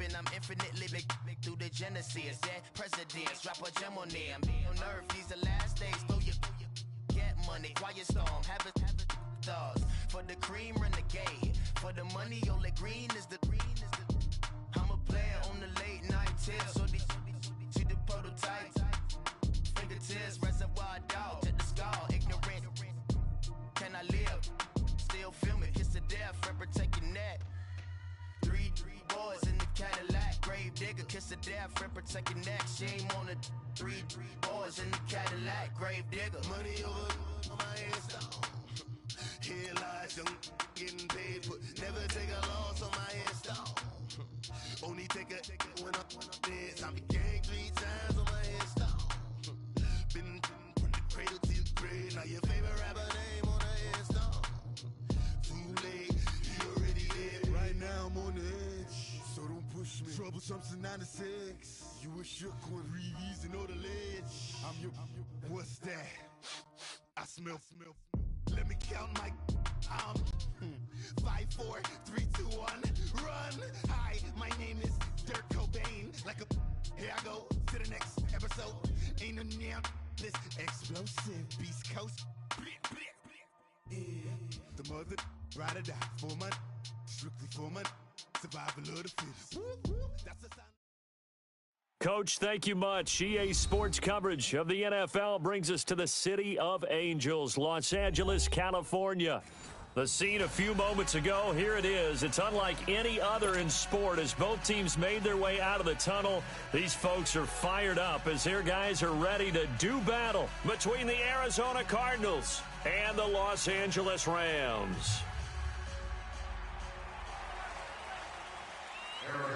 rapping, I'm infinitely big through the genesis. Yeah, presidents, drop a gem on them. On earth, these the last days. Throw your get money, quiet storm, have it thoughts. For the cream, renegade. For the money, Ole Green is the. I'm a player on the late night till. So these see the prototype. Fingertips, reservoir dog, check the skull, ignorant. Can I live? Still film it, kiss to death, friend, protect your neck. Three boys in the Cadillac, grave digger, kiss to death, friend, protect your neck. Shame on the three boys in the Cadillac, grave digger. Money over on my headstone. Here lies young getting paid, but never take a loss on my headstone. Only take a when I'm dead. I be gang 3 times on my headstone. Been from the cradle to your grave. Now your favorite rapper name on the headstone. Too late, you already dead. Right now I'm on the edge, so don't push me. Trouble something 96. You a shook one, breeze and know the ledge. I'm your. What's that? I smell. Let me count my. 5, 4, 3, 2, 1, run. Hi, my name is Dirk Cobain. Like a. Here I go to the next episode. Ain't no damn this explosive Beast Coast. Yeah. The mother ride or die for my strictly for my survival of the fittest. That's the sound. Coach, thank you much. EA Sports coverage of the NFL brings us to the City of Angels, Los Angeles, California. The scene a few moments ago, here it is. It's unlike any other in sport as both teams made their way out of the tunnel. These folks are fired up as their guys are ready to do battle between the Arizona Cardinals and the Los Angeles Rams.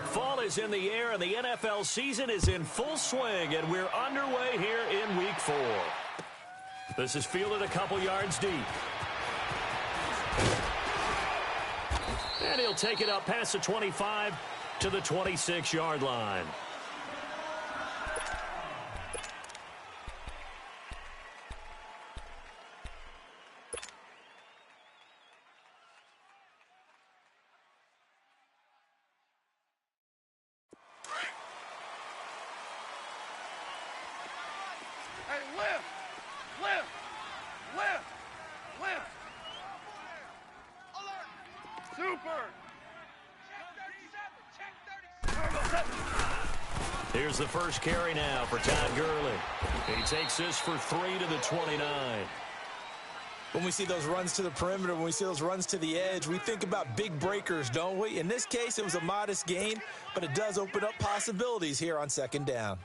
Fall is in the air and the NFL season is in full swing, and we're underway here in Week 4. This is fielded a couple yards deep. And he'll take it up past the 25 to the 26-yard line. Hey, lift! Super! Here's the first carry now for Todd Gurley. He takes this for 3 to the 29. When we see those runs to the perimeter, when we see those runs to the edge, we think about big breakers, don't we? In this case, it was a modest gain, but it does open up possibilities here on second down.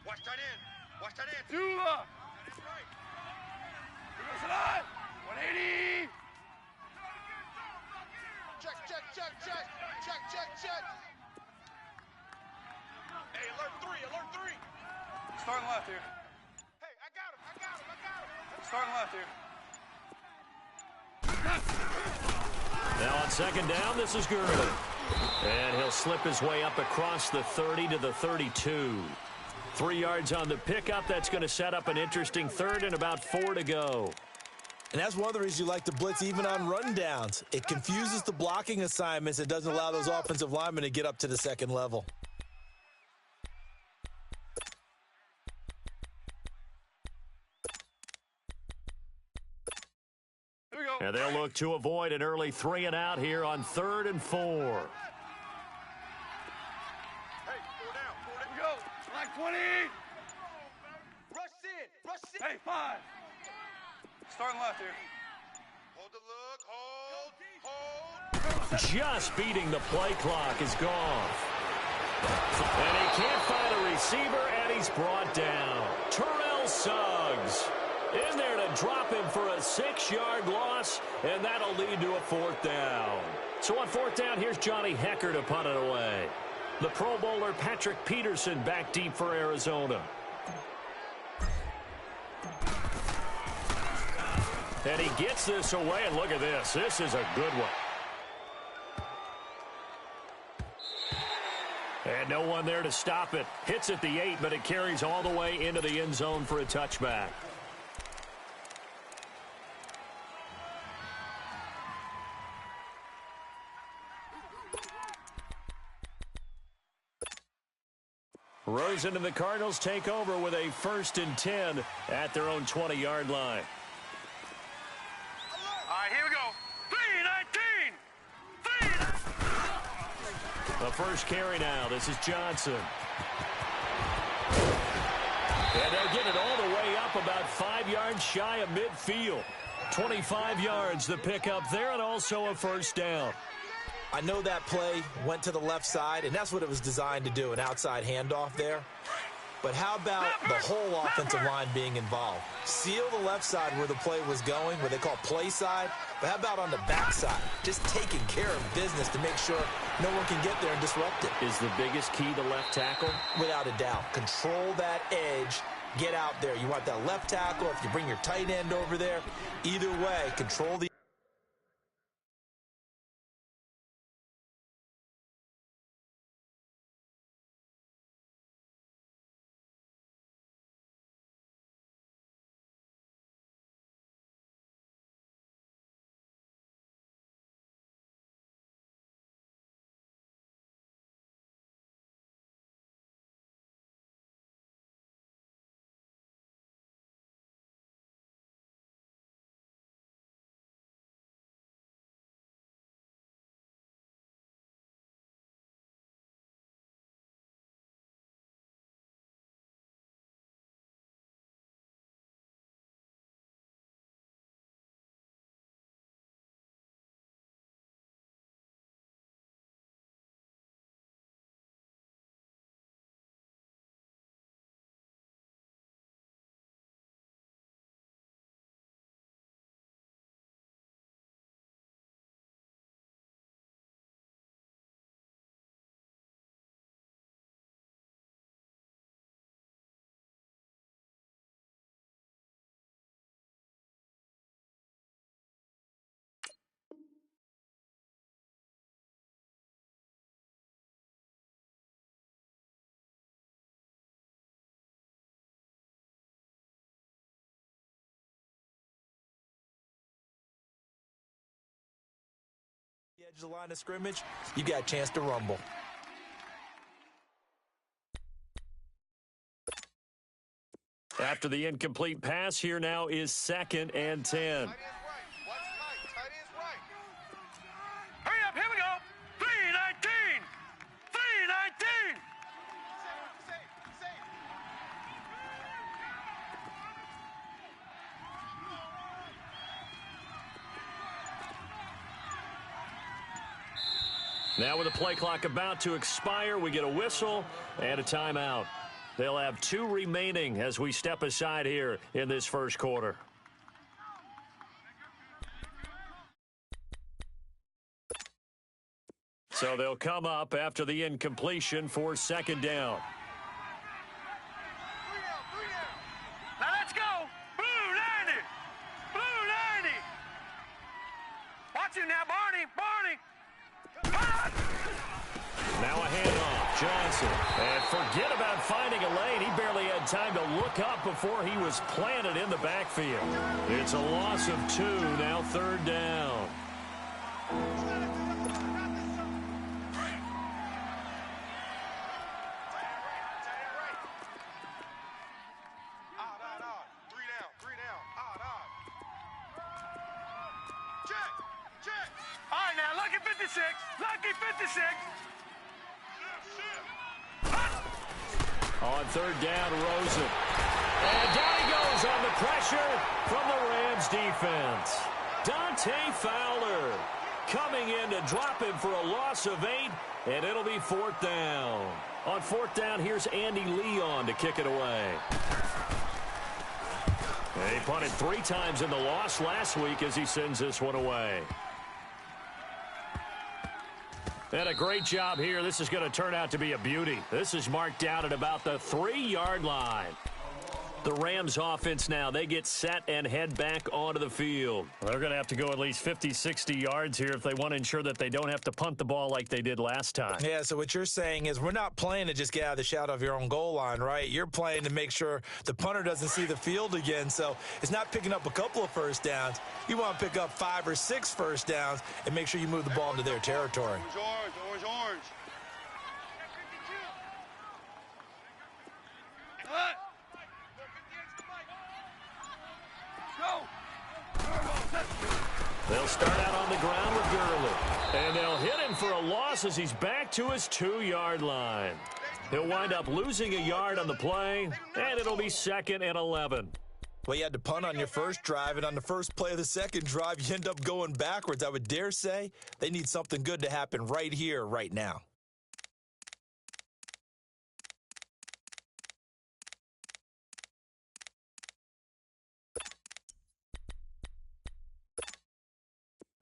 Watch that in. Watch that in. Dula! Here goes the line. 180. Check. Hey, alert 3. Starting left here. Hey, I got him. Starting left here. Now on second down, this is Gurley. And he'll slip his way up across the 30 to the 32. 3 yards on the pickup. That's going to set up an interesting third and about 4 to go. And that's one of the reasons you like to blitz even on rundowns. It confuses the blocking assignments. It doesn't allow those offensive linemen to get up to the second level. Here we go. And they'll look to avoid an early 3 and out here on 3rd and 4. Hey, 4 down. Here we go. Line 20. Rush in. Hey, 5. Starting left here. Hold the look. Hold. Just beating the play clock is gone. And he can't find a receiver, and he's brought down. Terrell Suggs in there to drop him for a 6-yard loss, and that'll lead to a 4th down. So on 4th down, here's Johnny Hecker to punt it away. The Pro Bowler Patrick Peterson back deep for Arizona. And he gets this away, and look at this. This is a good one. And no one there to stop it. Hits at the 8, but it carries all the way into the end zone for a touchback. Rosen and the Cardinals take over with a 1st and 10 at their own 20-yard line. All right, here we go. 3-19. The first carry now. This is Johnson. And they'll get it all the way up about 5 yards shy of midfield. 25 yards the pickup there, and also a first down. I know that play went to the left side, and that's what it was designed to do, an outside handoff there. But how about the whole offensive line being involved? Seal the left side where the play was going, what they call play side. But how about on the back side? Just taking care of business to make sure no one can get there and disrupt it. Is the biggest key the left tackle? Without a doubt. Control that edge. Get out there. You want that left tackle. If you bring your tight end over there, either way, control the edge of the line of scrimmage, you got a chance to rumble. After the incomplete pass, here now is 2nd and 10. Tight end's right. Watch tight. Tight end's right. Hurry up. Here we go. 3-19. 3-19. Safe. Now with the play clock about to expire, we get a whistle and a timeout. They'll have 2 remaining as we step aside here in this first quarter. So they'll come up after the incompletion for 2nd down. Now let's go. Blue 90. Blue 90. Watch it now, Barney. Now a handoff. Johnson. And forget about finding a lane. He barely had time to look up before he was planted in the backfield. It's a loss of 2. Now 3rd down. All right, now, lucky 56. Lucky 56. On 3rd down, Rosen. And down he goes on the pressure from the Rams defense. Dante Fowler coming in to drop him for a loss of 8, and it'll be 4th down. On 4th down, here's Andy Leon to kick it away. He punted 3 times in the loss last week as he sends this one away. And a great job here. This is going to turn out to be a beauty. This is marked down at about the 3-yard line. The Rams offense now, they get set and head back onto the field. They're going to have to go at least 50, 60 yards here if they want to ensure that they don't have to punt the ball like they did last time. Yeah, so what you're saying is we're not playing to just get out of the shadow of your own goal line, right? You're playing to make sure the punter doesn't see the field again. So it's not picking up a couple of first downs. You want to pick up 5 or 6 first downs and make sure you move the ball into their territory. Orange. They'll start out on the ground with Gurley. And they'll hit him for a loss as he's back to his 2-yard line. He'll wind up losing a yard on the play, and it'll be 2nd and 11. Well, you had to punt on your first drive, and on the first play of the second drive, you end up going backwards. I would dare say they need something good to happen right here, right now.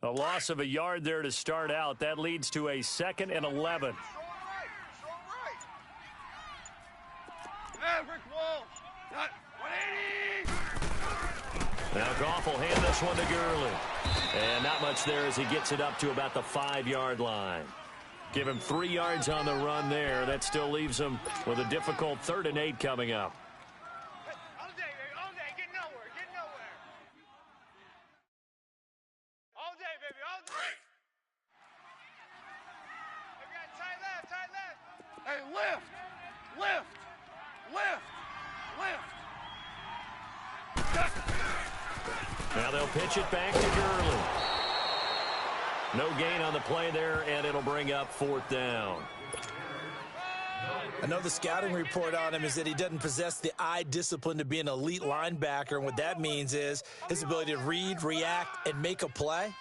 A loss of a yard there to start out. That leads to a 2nd and 11. Now Goff will hand this one to Gurley. And not much there as he gets it up to about the 5-yard line. Give him 3 yards on the run there. That still leaves him with a difficult 3rd and 8 coming up. All day, get nowhere, All day, baby, all day. Hey, got tight left. Hey, lift. Now they'll pitch it back to Gurley. No gain on the play there, and it'll bring up 4th down. I know the scouting report on him is that he doesn't possess the eye discipline to be an elite linebacker, and what that means is his ability to read, react, and make a play.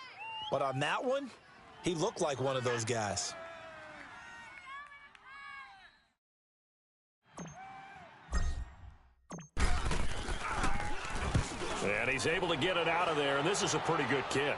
But on that one, he looked like one of those guys. And he's able to get it out of there, and this is a pretty good kick.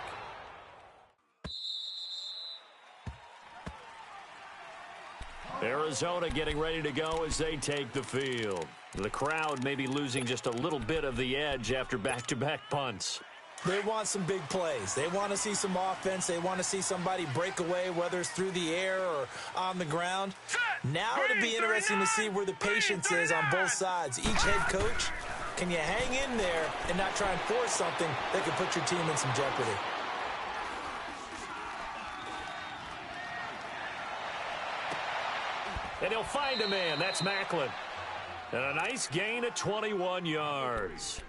Arizona getting ready to go as they take the field. The crowd may be losing just a little bit of the edge after back-to-back punts. They want some big plays. They want to see some offense. They want to see somebody break away, whether it's through the air or on the ground. Now it'll be interesting to see where the patience is on both sides. Each head coach, can you hang in there and not try and force something that could put your team in some jeopardy? And he'll find a man. That's Macklin. And a nice gain of 21 yards.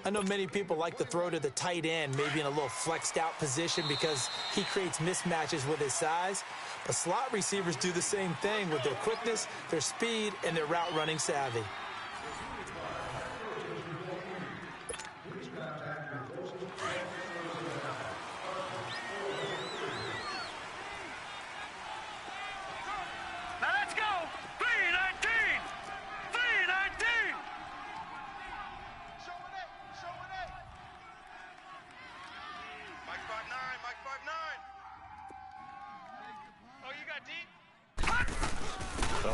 I know many people like to throw to the tight end, maybe in a little flexed out position because he creates mismatches with his size. But slot receivers do the same thing with their quickness, their speed, and their route running savvy.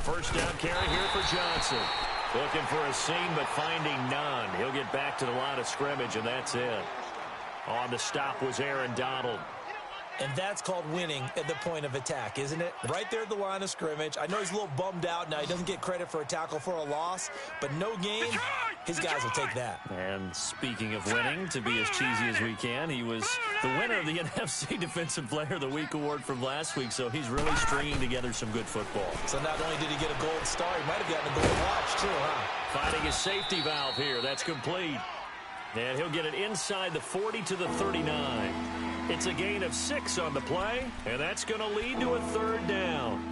First down carry here for Johnson. Looking for a seam, but finding none. He'll get back to the line of scrimmage, and that's it. On the stop was Aaron Donald. And that's called winning at the point of attack, isn't it? Right there at the line of scrimmage. I know he's a little bummed out now. He doesn't get credit for a tackle for a loss, but no gain, his guys will take that. And speaking of winning, to be as cheesy as we can, he was the winner of the NFC Defensive Player of the Week award from last week, so he's really stringing together some good football. So not only did he get a gold star, he might have gotten a gold watch too, huh? Finding his safety valve here. That's complete. And he'll get it inside the 40 to the 39. It's a gain of 6 on the play, and that's going to lead to a 3rd down.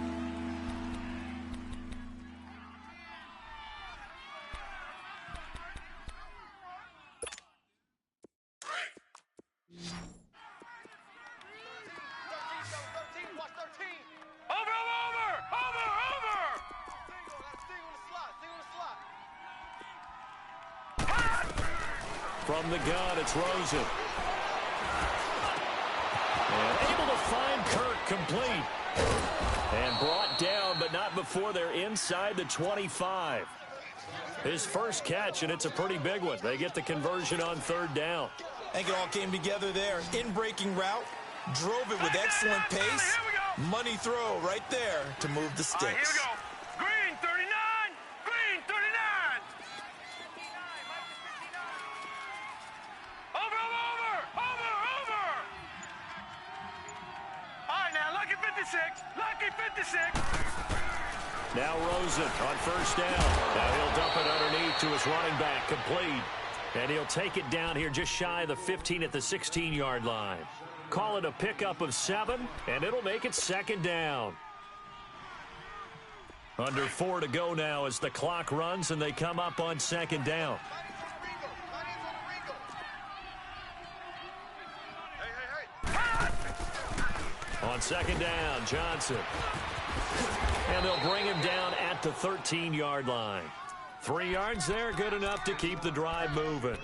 From the gun, it's Rosen. And able to find Kirk complete. And brought down, but not before they're inside the 25. His first catch, and it's a pretty big one. They get the conversion on 3rd down. I think it all came together there. In-breaking route, drove it with excellent pace. Money throw right there to move the sticks. All right, here we go. Green 39, green 39. Over. All right, now, lucky 56. Now Rosen on 1st down. Now he'll dump it underneath to his running back, complete. And he'll take it down here just shy of the 15 at the 16-yard line. Call it a pickup of 7, and it'll make it 2nd down. Under 4 to go now as the clock runs, and they come up on 2nd down. On 2nd down, Johnson. And they'll bring him down at the 13-yard line. 3 yards there, good enough to keep the drive moving.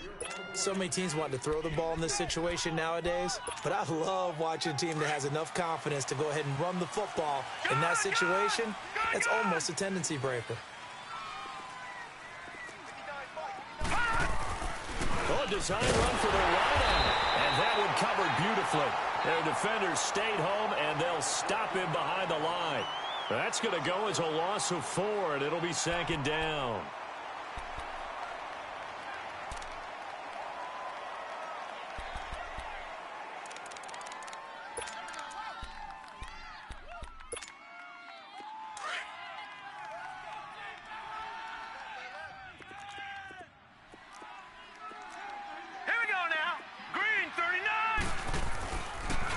So many teams want to throw the ball in this situation nowadays, but I love watching a team that has enough confidence to go ahead and run the football in that situation. That's almost a tendency breaker. Oh, a design run for the wideout, and that one covered beautifully. Their defenders stayed home, and they'll stop him behind the line. That's going to go as a loss of 4, and it'll be 2nd down.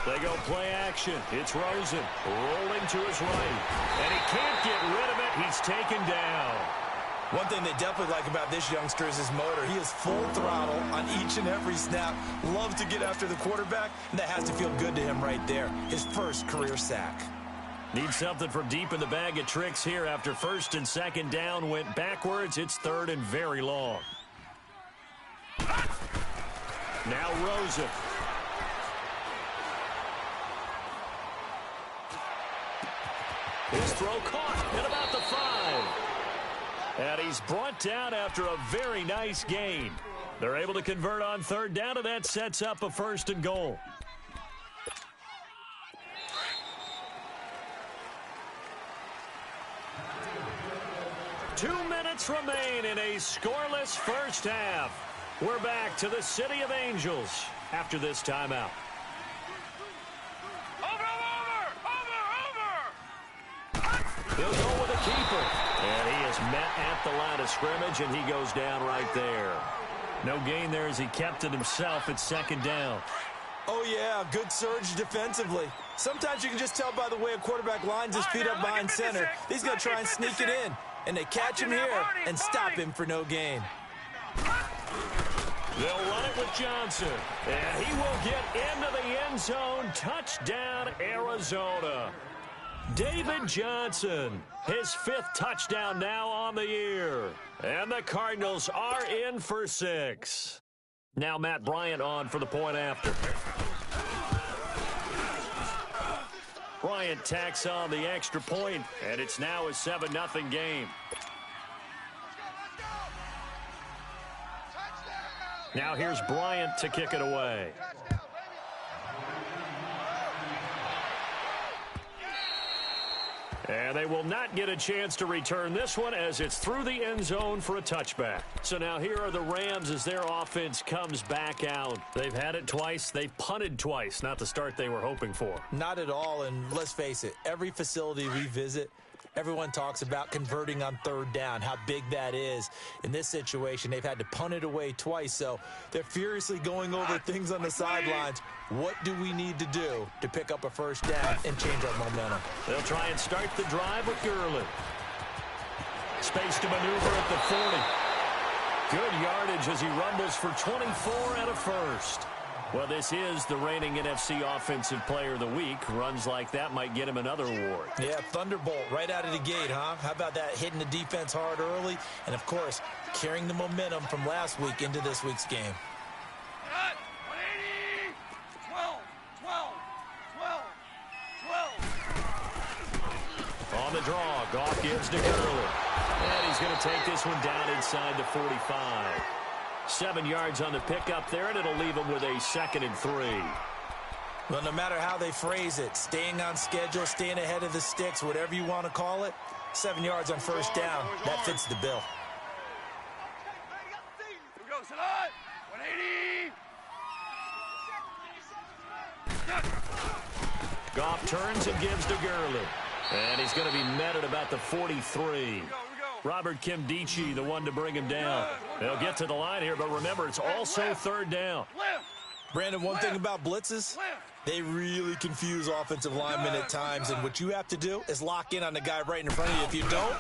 They go play action. It's Rosen rolling to his right. And he can't get rid of it. He's taken down. One thing they definitely like about this youngster is his motor. He is full throttle on each and every snap. Loves to get after the quarterback, and that has to feel good to him right there. His first career sack. Needs something from deep in the bag of tricks here after 1st and 2nd down went backwards. It's 3rd and very long. Now Rosen. His throw caught at about the 5. And he's brought down after a very nice gain. They're able to convert on 3rd down, and that sets up a 1st and goal. Two minutes remain in a scoreless first half. We're back to the City of Angels after this timeout. He'll go with a keeper. And he is met at the line of scrimmage, and he goes down right there. No gain there as he kept it himself at 2nd down. Oh, yeah, good surge defensively. Sometimes you can just tell by the way a quarterback lines his feet up behind center. He's going to try and sneak it in. And they catch him here and stop him for no gain. They'll run it with Johnson. And he will get into the end zone. Touchdown, Arizona. David Johnson, his 5th touchdown now on the year. And the Cardinals are in for 6. Now Matt Bryant on for the point after. Bryant tacks on the extra point, and it's now a 7-0 game. Now here's Bryant to kick it away. And they will not get a chance to return this one as it's through the end zone for a touchback. So now here are the Rams as their offense comes back out. They've had it twice. They've punted twice. Not the start they were hoping for. Not at all, and let's face it, every facility we visit, everyone talks about converting on 3rd down, how big that is. In this situation, they've had to punt it away twice, so they're furiously going over things on the sidelines. What do we need to do to pick up a 1st down and change our momentum? They'll try and start the drive with Gurley. Space to maneuver at the 40. Good yardage as he rumbles for 24 and a 1st. Well, this is the reigning NFC Offensive Player of the Week. Runs like that might get him another award. Yeah, Thunderbolt right out of the gate, huh? How about that, hitting the defense hard early? And, of course, carrying the momentum from last week into this week's game. 12. On the draw, Goff gives to Gurley. And he's going to take this one down inside the 45. 7 yards on the pickup there, and it'll leave him with a 2nd and 3. Well, no matter how they phrase it, staying on schedule, staying ahead of the sticks, whatever you want to call it, 7 yards on 1st down, that fits the bill. Here we go, Salah. 180. Goff turns and gives to Gurley. And he's going to be met at about the 43. Here we go. Robert Kimdichie, the one to bring him down. They'll get to the line here, but remember, it's also third down. Brandon, one thing about blitzes, they really confuse offensive linemen at times, and what you have to do is lock in on the guy right in front of you. If you don't,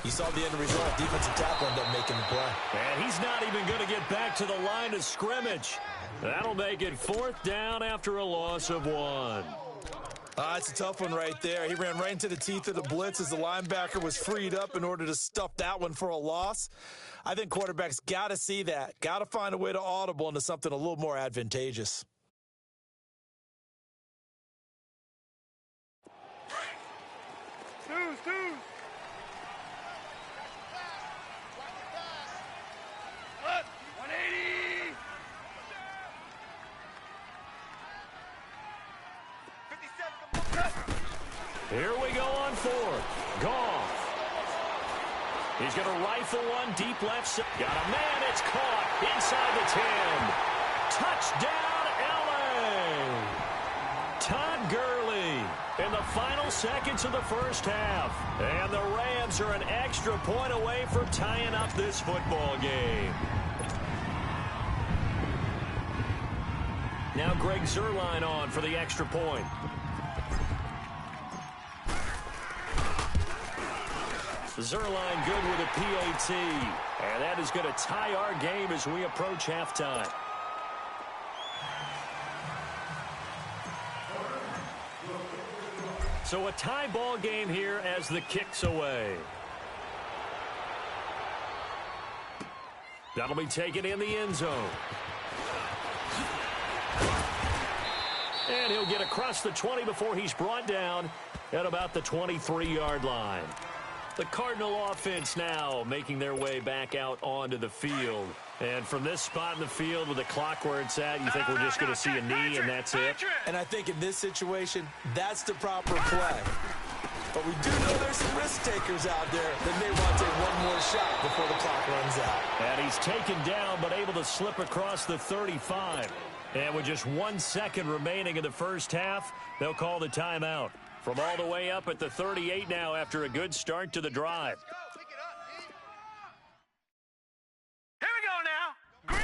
you saw the end result. Defensive tackle ended up making the play. And he's not even going to get back to the line of scrimmage. That'll make it fourth down after a loss of 1. It's a tough one right there. He ran right into the teeth of the blitz as the linebacker was freed up in order to stuff that one for a loss. I think quarterbacks got to see that. Got to find a way to audible into something a little more advantageous. Dude. 180. 57. Here we go on fourth. Goff. He's going to rifle one deep left side. Got a man. It's caught inside the 10. Touchdown, LA. Todd Gurley in the final seconds of the first half. And the Rams are an extra point away from tying up this football game. Now Greg Zuerlein on for the extra point. Zuerlein good with a PAT. And that is going to tie our game as we approach halftime. So a tie ball game here as the kick's away. That'll be taken in the end zone. And he'll get across the 20 before he's brought down at about the 23-yard line. The Cardinal offense now making their way back out onto the field. And from this spot in the field with the clock where it's at, you think we're just going to see a knee and that's it? And I think in this situation, that's the proper play. But we do know there's some risk takers out there that may want to take one more shot before the clock runs out. And he's taken down but able to slip across the 35. And with just 1 second remaining in the first half, they'll call the timeout. From all the way up at the 38 now after a good start to the drive. Here we go now.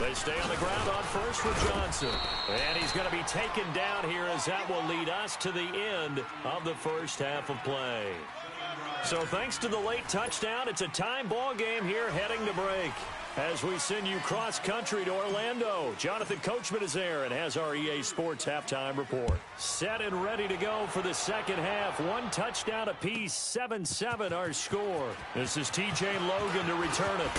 They stay on the ground on first with Johnson. And he's going to be taken down here as that will lead us to the end of the first half of play. So thanks to the late touchdown, it's a time ball game here heading to break. As we send you cross-country to Orlando, Jonathan Coachman is there and has our EA Sports halftime report. Set and ready to go for the second half. 1 touchdown apiece, 7-7 our score. This is TJ Logan to return it.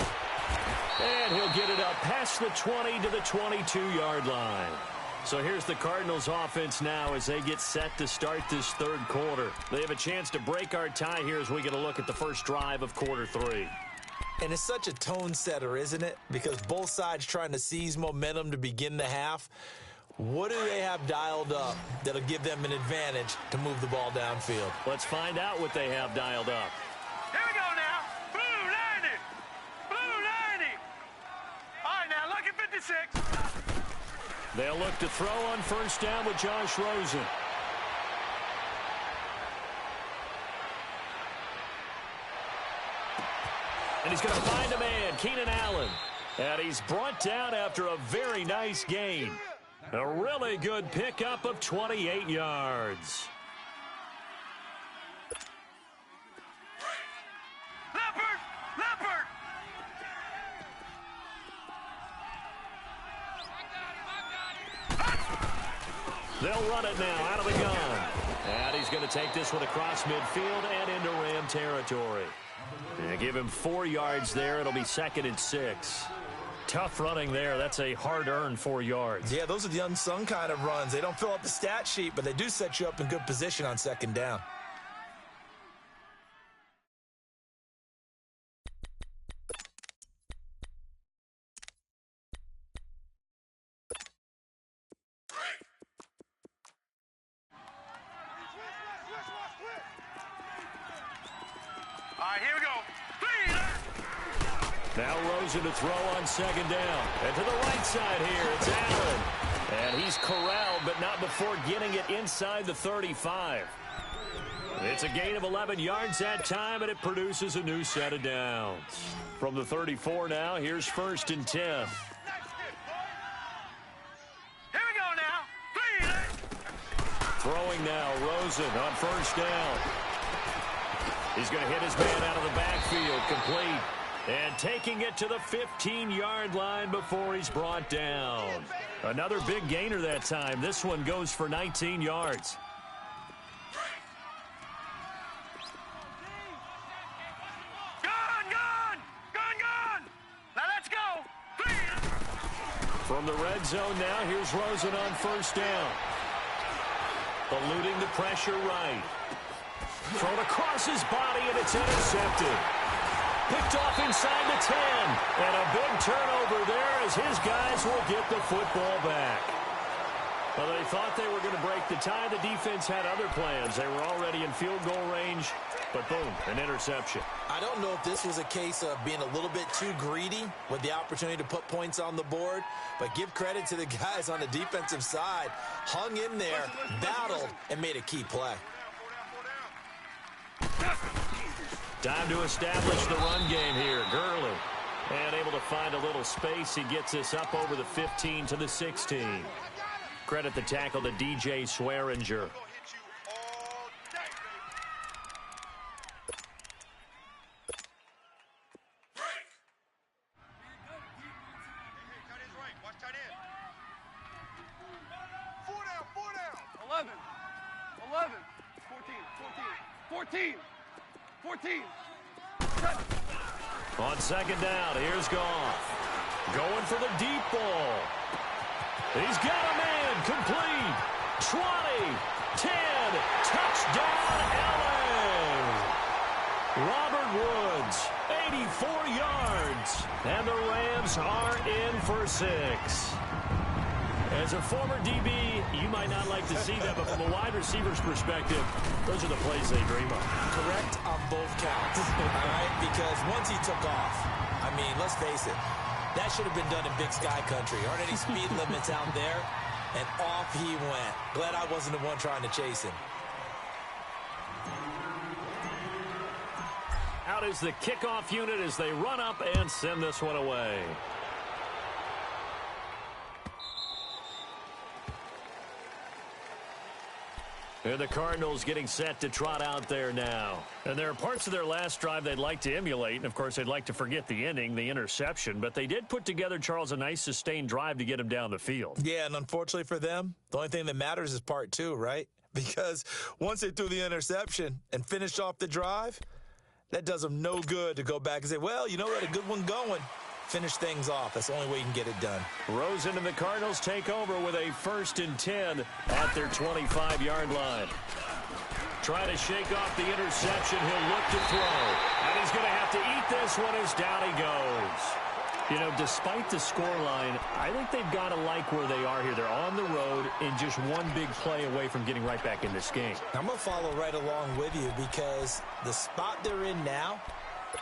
And he'll get it up past the 20 to the 22-yard line. So here's the Cardinals offense now as they get set to start this third quarter. They have a chance to break our tie here as we get a look at the first drive of quarter 3. And it's such a tone setter, isn't it? Because both sides trying to seize momentum to begin the half. What do they have dialed up that'll give them an advantage to move the ball downfield? Let's find out what they have dialed up. Here we go now. Blue 90. Blue 90. All right, now look at 56. They'll look to throw on first down with Josh Rosen. And he's going to find a man, Keenan Allen. And he's brought down after a very nice gain. A really good pickup of 28 yards. Leopard! They'll run it now out of the gun. And he's going to take this one across midfield and into Ram territory. And give him 4 yards there. It'll be 2nd and 6. Tough running there. That's a hard-earned 4 yards. Yeah, those are the unsung kind of runs. They don't fill up the stat sheet, but they do set you up in good position on 2nd down. All right, here we go. Now Rosen to throw on 2nd down. And to the right side here, it's Allen. And he's corralled, but not before getting it inside the 35. It's a gain of 11 yards that time, and it produces a new set of downs. From the 34 now, here's 1st and 10. Here we go now. Throwing now, Rosen on 1st down. He's going to hit his man out of the backfield, complete. And taking it to the 15-yard line before he's brought down. Another big gainer that time. This one goes for 19 yards. From the red zone now, here's Rosen on 1st down. Eluding the pressure right. Thrown across his body, and it's intercepted. Picked off inside the 10. And a big turnover there as his guys will get the football back. Well, they thought they were going to break the tie. The defense had other plans. They were already in field goal range. But boom, an interception. I don't know if this was a case of being a little bit too greedy with the opportunity to put points on the board, but give credit to the guys on the defensive side. Hung in there, battled, and made a key play. Time to establish the run game here. Gurley. And able to find a little space. He gets us up over the 15 to the 16. Credit the tackle to DJ Swearinger. On 2nd down, here's Goff. Going for the deep ball. He's got a man, complete. 20, 10, touchdown, LA. Robert Woods, 84 yards. And the Rams are in for 6. As a former DB, you might not like to see that, but from a wide receiver's perspective, those are the plays they dream of. Correct on both counts, all right? Because once he took off, I mean, let's face it, that should have been done in Big Sky Country. Aren't any speed limits out there? And off he went. Glad I wasn't the one trying to chase him. Out is the kickoff unit as they run up and send this one away. And the Cardinals getting set to trot out there now. And there are parts of their last drive they'd like to emulate. And, of course, they'd like to forget the ending, the interception. But they did put together, Charles, a nice sustained drive to get him down the field. Yeah, and unfortunately for them, the only thing that matters is part 2, right? Because once they threw the interception and finished off the drive, that does them no good to go back and say, well, you know what, a good one going. Finish things off. That's the only way you can get it done. Rosen and the Cardinals take over with a 1st and 10 at their 25-yard line. Try to shake off the interception. He'll look to throw. And he's going to have to eat this one as down he goes. You know, despite the scoreline, I think they've got to like where they are here. They're on the road and just one big play away from getting right back in this game. I'm going to follow right along with you because the spot they're in now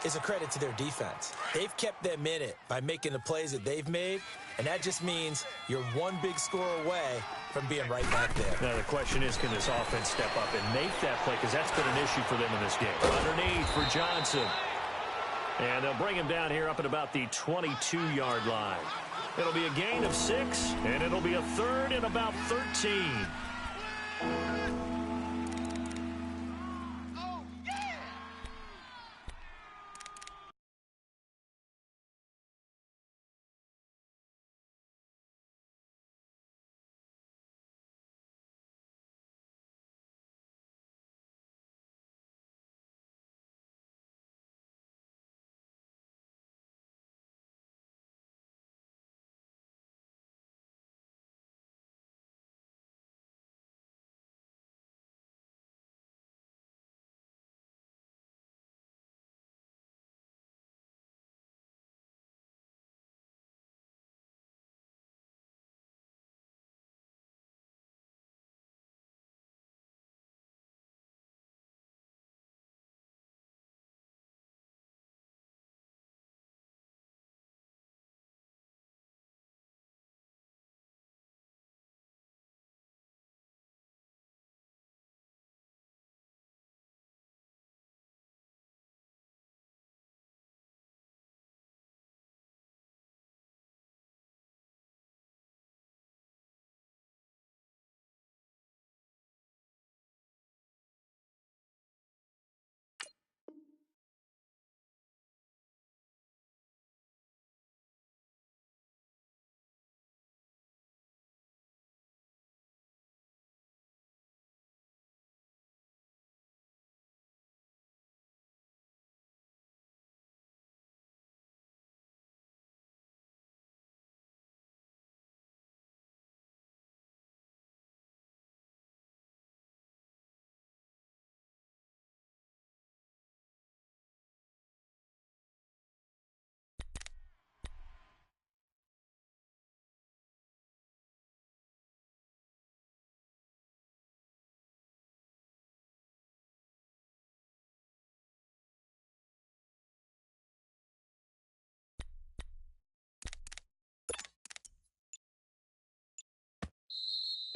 is a credit to their defense. They've kept them in it by making the plays that they've made, and that just means you're one big score away from being right back there. Now, the question is, can this offense step up and make that play? Because that's been an issue for them in this game. Underneath for Johnson. And they'll bring him down here up at about the 22-yard line. It'll be a gain of 6, and it'll be a 3rd and about 13.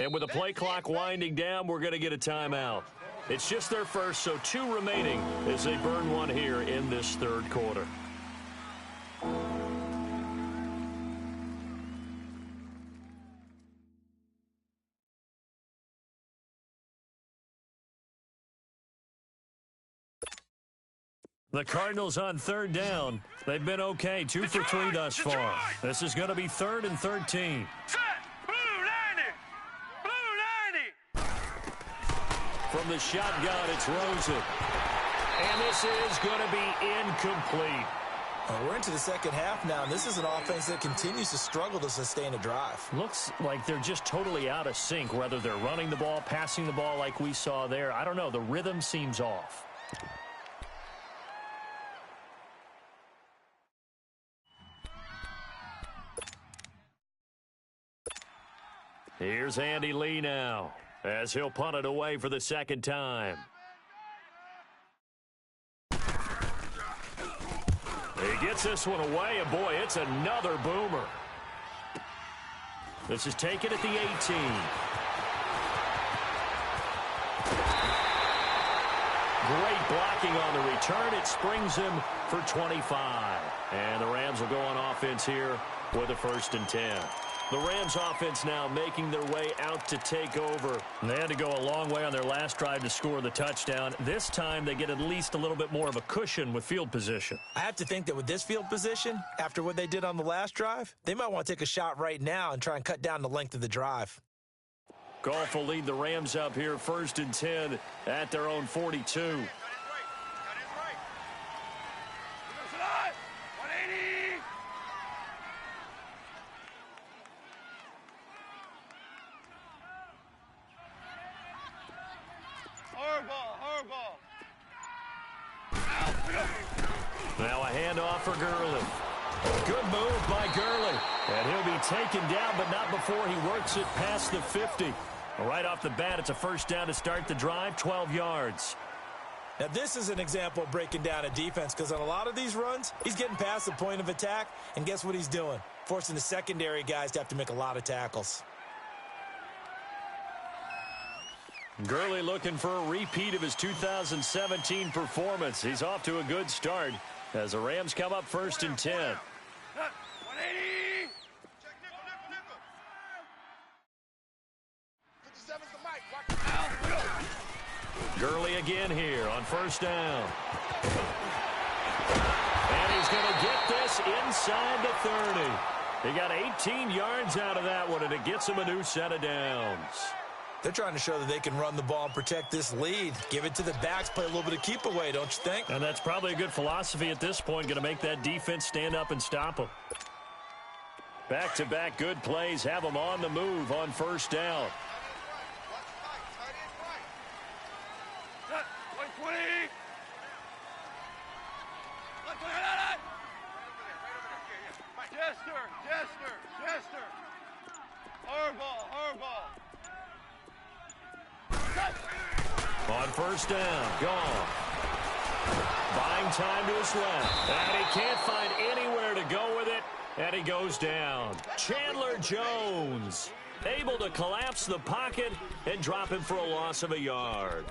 And with the play clock winding down, we're going to get a timeout. It's just their first, so 2 remaining as they burn one here in this third quarter. The Cardinals on third down. They've been okay, 2 for 3 thus far. This is going to be 3rd and 13. Set! Blue 90! Blue 90! From the shotgun, it's Rosen. And this is going to be incomplete. We're into the second half now, and this is an offense that continues to struggle to sustain a drive. Looks like they're just totally out of sync, whether they're running the ball, passing the ball like we saw there. I don't know. The rhythm seems off. Here's Andy Lee now, as he'll punt it away for the second time. He gets this one away, and boy, it's another boomer. This is taken at the 18. Great blocking on the return. It springs him for 25. And the Rams will go on offense here with a 1st and 10. The Rams offense now making their way out to take over. They had to go a long way on their last drive to score the touchdown. This time they get at least a little bit more of a cushion with field position. I have to think that with this field position, after what they did on the last drive, they might want to take a shot right now and try and cut down the length of the drive. Goff will lead the Rams up here 1st and 10 at their own 42. Now a handoff for Gurley. Good move by Gurley. And he'll be taken down, but not before he works it past the 50. Right off the bat, it's a 1st down to start the drive, 12 yards. Now, this is an example of breaking down a defense, because on a lot of these runs, he's getting past the point of attack, and guess what he's doing? Forcing the secondary guys to have to make a lot of tackles. Gurley looking for a repeat of his 2017 performance. He's off to a good start as the Rams come up 1st and 10. 180! Gurley again here on 1st down. And he's going to get this inside the 30. He got 18 yards out of that one, and it gets him a new set of downs. They're trying to show that they can run the ball and protect this lead. Give it to the backs, play a little bit of keep away, don't you think? And that's probably a good philosophy at this point, going to make that defense stand up and stop them. Back-to-back good plays have them on the move on 1st down. 120! Jester! Hardball! On 1st down, gone. Buying time to his left. And he can't find anywhere to go with it, and he goes down. Chandler Jones able to collapse the pocket and drop him for a loss of a yard.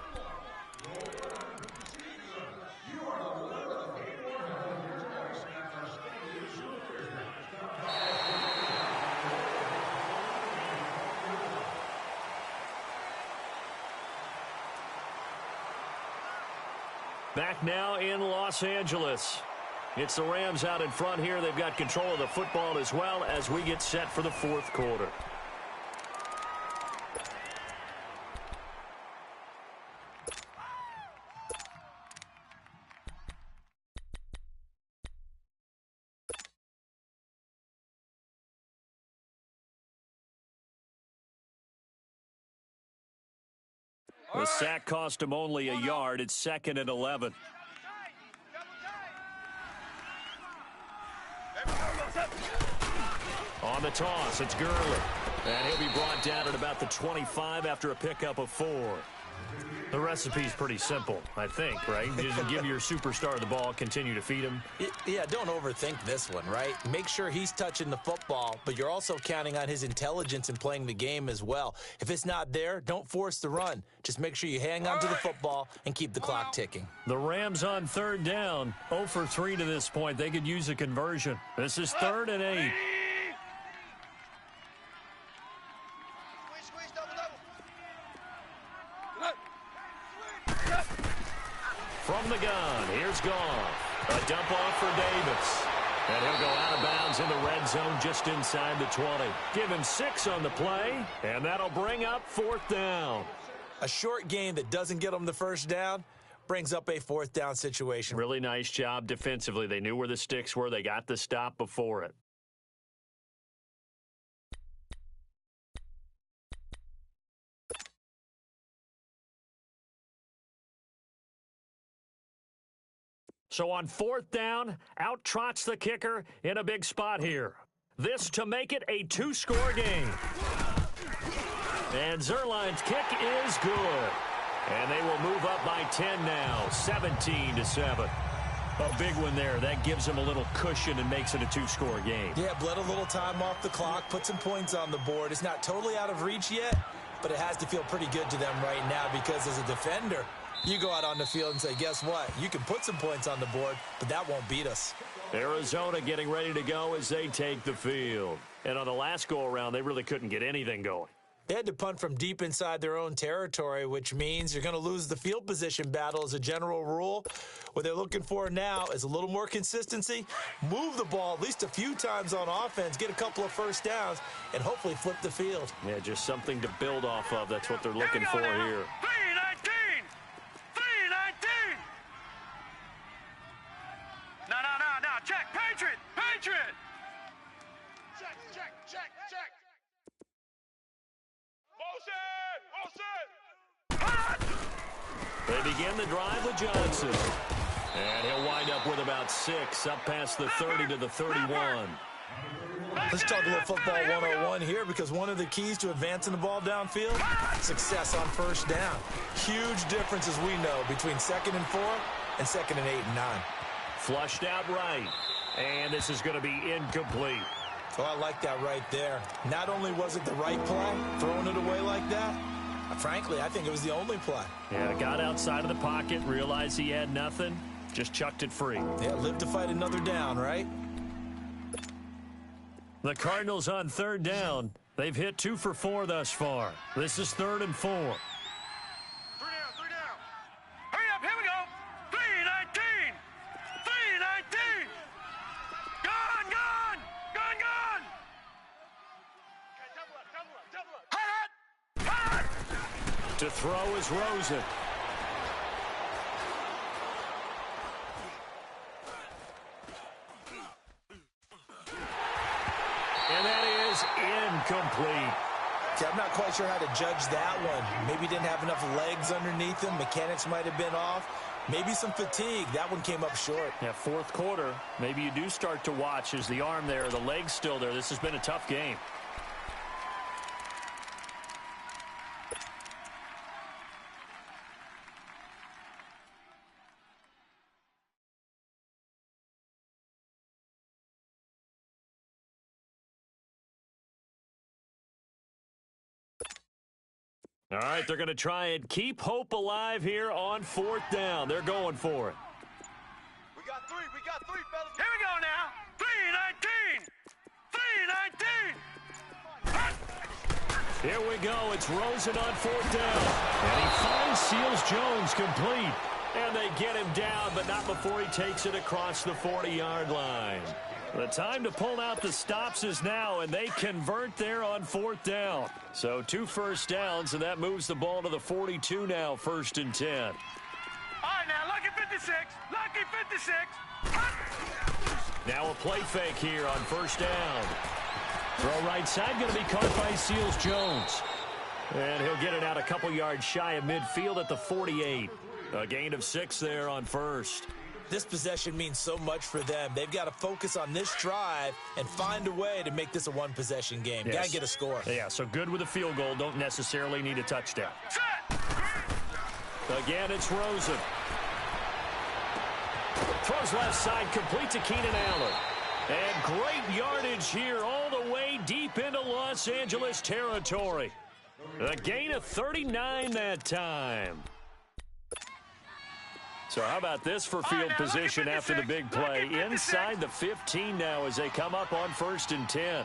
Back now in Los Angeles. It's the Rams out in front here. They've got control of the football as well as we get set for the 4th quarter. The sack cost him only a yard. It's 2nd and 11. On the toss, it's Gurley. And he'll be brought down at about the 25 after a pickup of 4. The recipe's pretty simple, I think, right? Just give your superstar the ball, continue to feed him. Yeah, don't overthink this one, right? Make sure he's touching the football, but you're also counting on his intelligence in playing the game as well. If it's not there, don't force the run. Just make sure you hang on to the football and keep the clock ticking. The Rams on third down, 0 for 3 to this point. They could use a conversion. This is 3rd and 8. From the gun, here's Goff. A dump off for Davis. And he'll go out of bounds in the red zone just inside the 20. Give him 6 on the play, and that'll bring up 4th down. A short game that doesn't get them the first down brings up a 4th down situation. Really nice job defensively. They knew where the sticks were. They got the stop before it. So on 4th down, out trots the kicker in a big spot here. This to make it a 2-score game. And Zerline's kick is good. And they will move up by 10 now, 17-7. A big one there. That gives them a little cushion and makes it a 2-score game. Yeah, bled a little time off the clock, put some points on the board. It's not totally out of reach yet, but it has to feel pretty good to them right now because as a defender, you go out on the field and say, guess what? You can put some points on the board, but that won't beat us. Arizona getting ready to go as they take the field. And on the last go-around, they really couldn't get anything going. They had to punt from deep inside their own territory, which means you're going to lose the field position battle as a general rule. What they're looking for now is a little more consistency, move the ball at least a few times on offense, get a couple of first downs, and hopefully flip the field. Yeah, just something to build off of. That's what they're looking for here. 3-19! 3-19! No. Check. Patriot! Check. Motion! They begin the drive with Johnson. And he'll wind up with about 6, up past the 30 to the 31. Let's talk a little football 101 here because one of the keys to advancing the ball downfield, success on first down. Huge difference, as we know, between 2nd and 4 and 2nd and 8 and 9. Flushed out right. And this is going to be incomplete. Oh, I like that right there. Not only was it the right play, throwing it away like that, frankly, I think it was the only play. Yeah, got outside of the pocket, realized he had nothing, just chucked it free. Yeah, live to fight another down, right? The Cardinals on 3rd down. They've hit 2 for 4 thus far. This is 3rd and 4. 3 down. Hurry up, here we go. 3-19! 3-19! Gone! Okay, double up. To throw is Rosen. And that is incomplete. See, I'm not quite sure how to judge that one. Maybe didn't have enough legs underneath him. Mechanics might have been off. Maybe some fatigue. That one came up short. Yeah, 4th quarter. Maybe you do start to watch. Is the arm there, the leg's still there? This has been a tough game. All right, they're going to try and keep hope alive here on 4th down. They're going for it. We got three, fellas. Here we go now. 3-19! Here we go. It's Rosen on 4th down. And he finds Seals Jones complete. And they get him down, but not before he takes it across the 40-yard line. The time to pull out the stops is now, and they convert there on 4th down. So 2 first downs, and that moves the ball to the 42 now, 1st and 10. All right, now, lucky 56. Now a play fake here on 1st down. Throw right side, going to be caught by Seals Jones. And he'll get it out a couple yards shy of midfield at the 48. A gain of 6 there on 1st. This possession means so much for them. They've got to focus on this drive and find a way to make this a one-possession game. Yes. Got to get a score. Yeah, so good with a field goal. Don't necessarily need a touchdown. Set! Again, it's Rosen. Throws left side, complete to Keenan Allen. And great yardage here all the way deep into Los Angeles territory. A gain of 39 that time. So how about this for field position after the big play? Inside the 15 now as they come up on 1st and 10.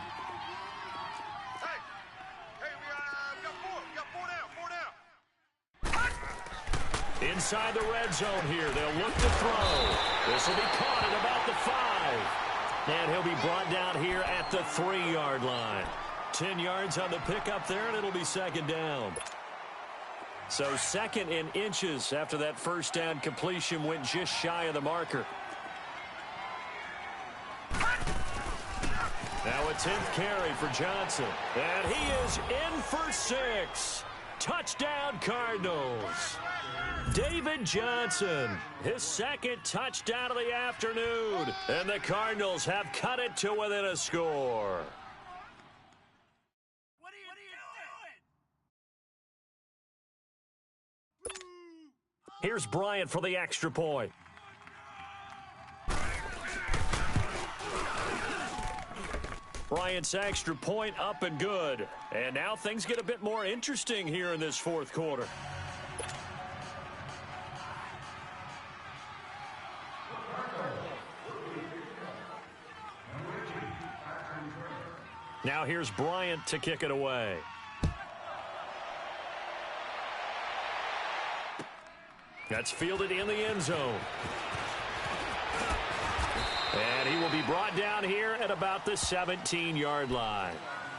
Inside the red zone here. They'll look to throw. This will be caught at about the 5. And he'll be brought down here at the 3-yard line. 10 yards on the pickup there, and it'll be 2nd down. So 2nd and inches after that first down completion went just shy of the marker. Now a 10th carry for Johnson. And he is in for 6. Touchdown, Cardinals. David Johnson, his 2nd touchdown of the afternoon. And the Cardinals have cut it to within a score. Here's Bryant for the extra point. Bryant's extra point up and good. And now things get a bit more interesting here in this 4th quarter. Now here's Bryant to kick it away. That's fielded in the end zone. And he will be brought down here at about the 17-yard line.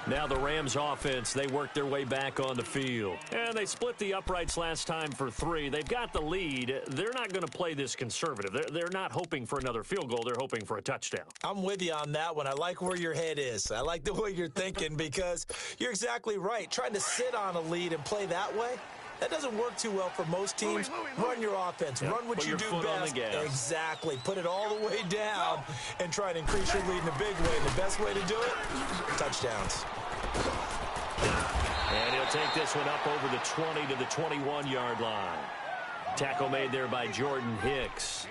Now the Rams offense, they work their way back on the field. And they split the uprights last time for 3. They've got the lead. They're not going to play this conservative. They're not hoping for another field goal. They're hoping for a touchdown. I'm with you on that one. I like where your head is. I like the way you're thinking because you're exactly right. Trying to sit on a lead and play that way, that doesn't work too well for most teams. Run your offense. Yep. Run what you do best. Exactly. Put it all the way down and try and increase your lead in a big way. And the best way to do it, touchdowns. And he'll take this one up over the 20 to the 21-yard line. Tackle made there by Jordan Hicks.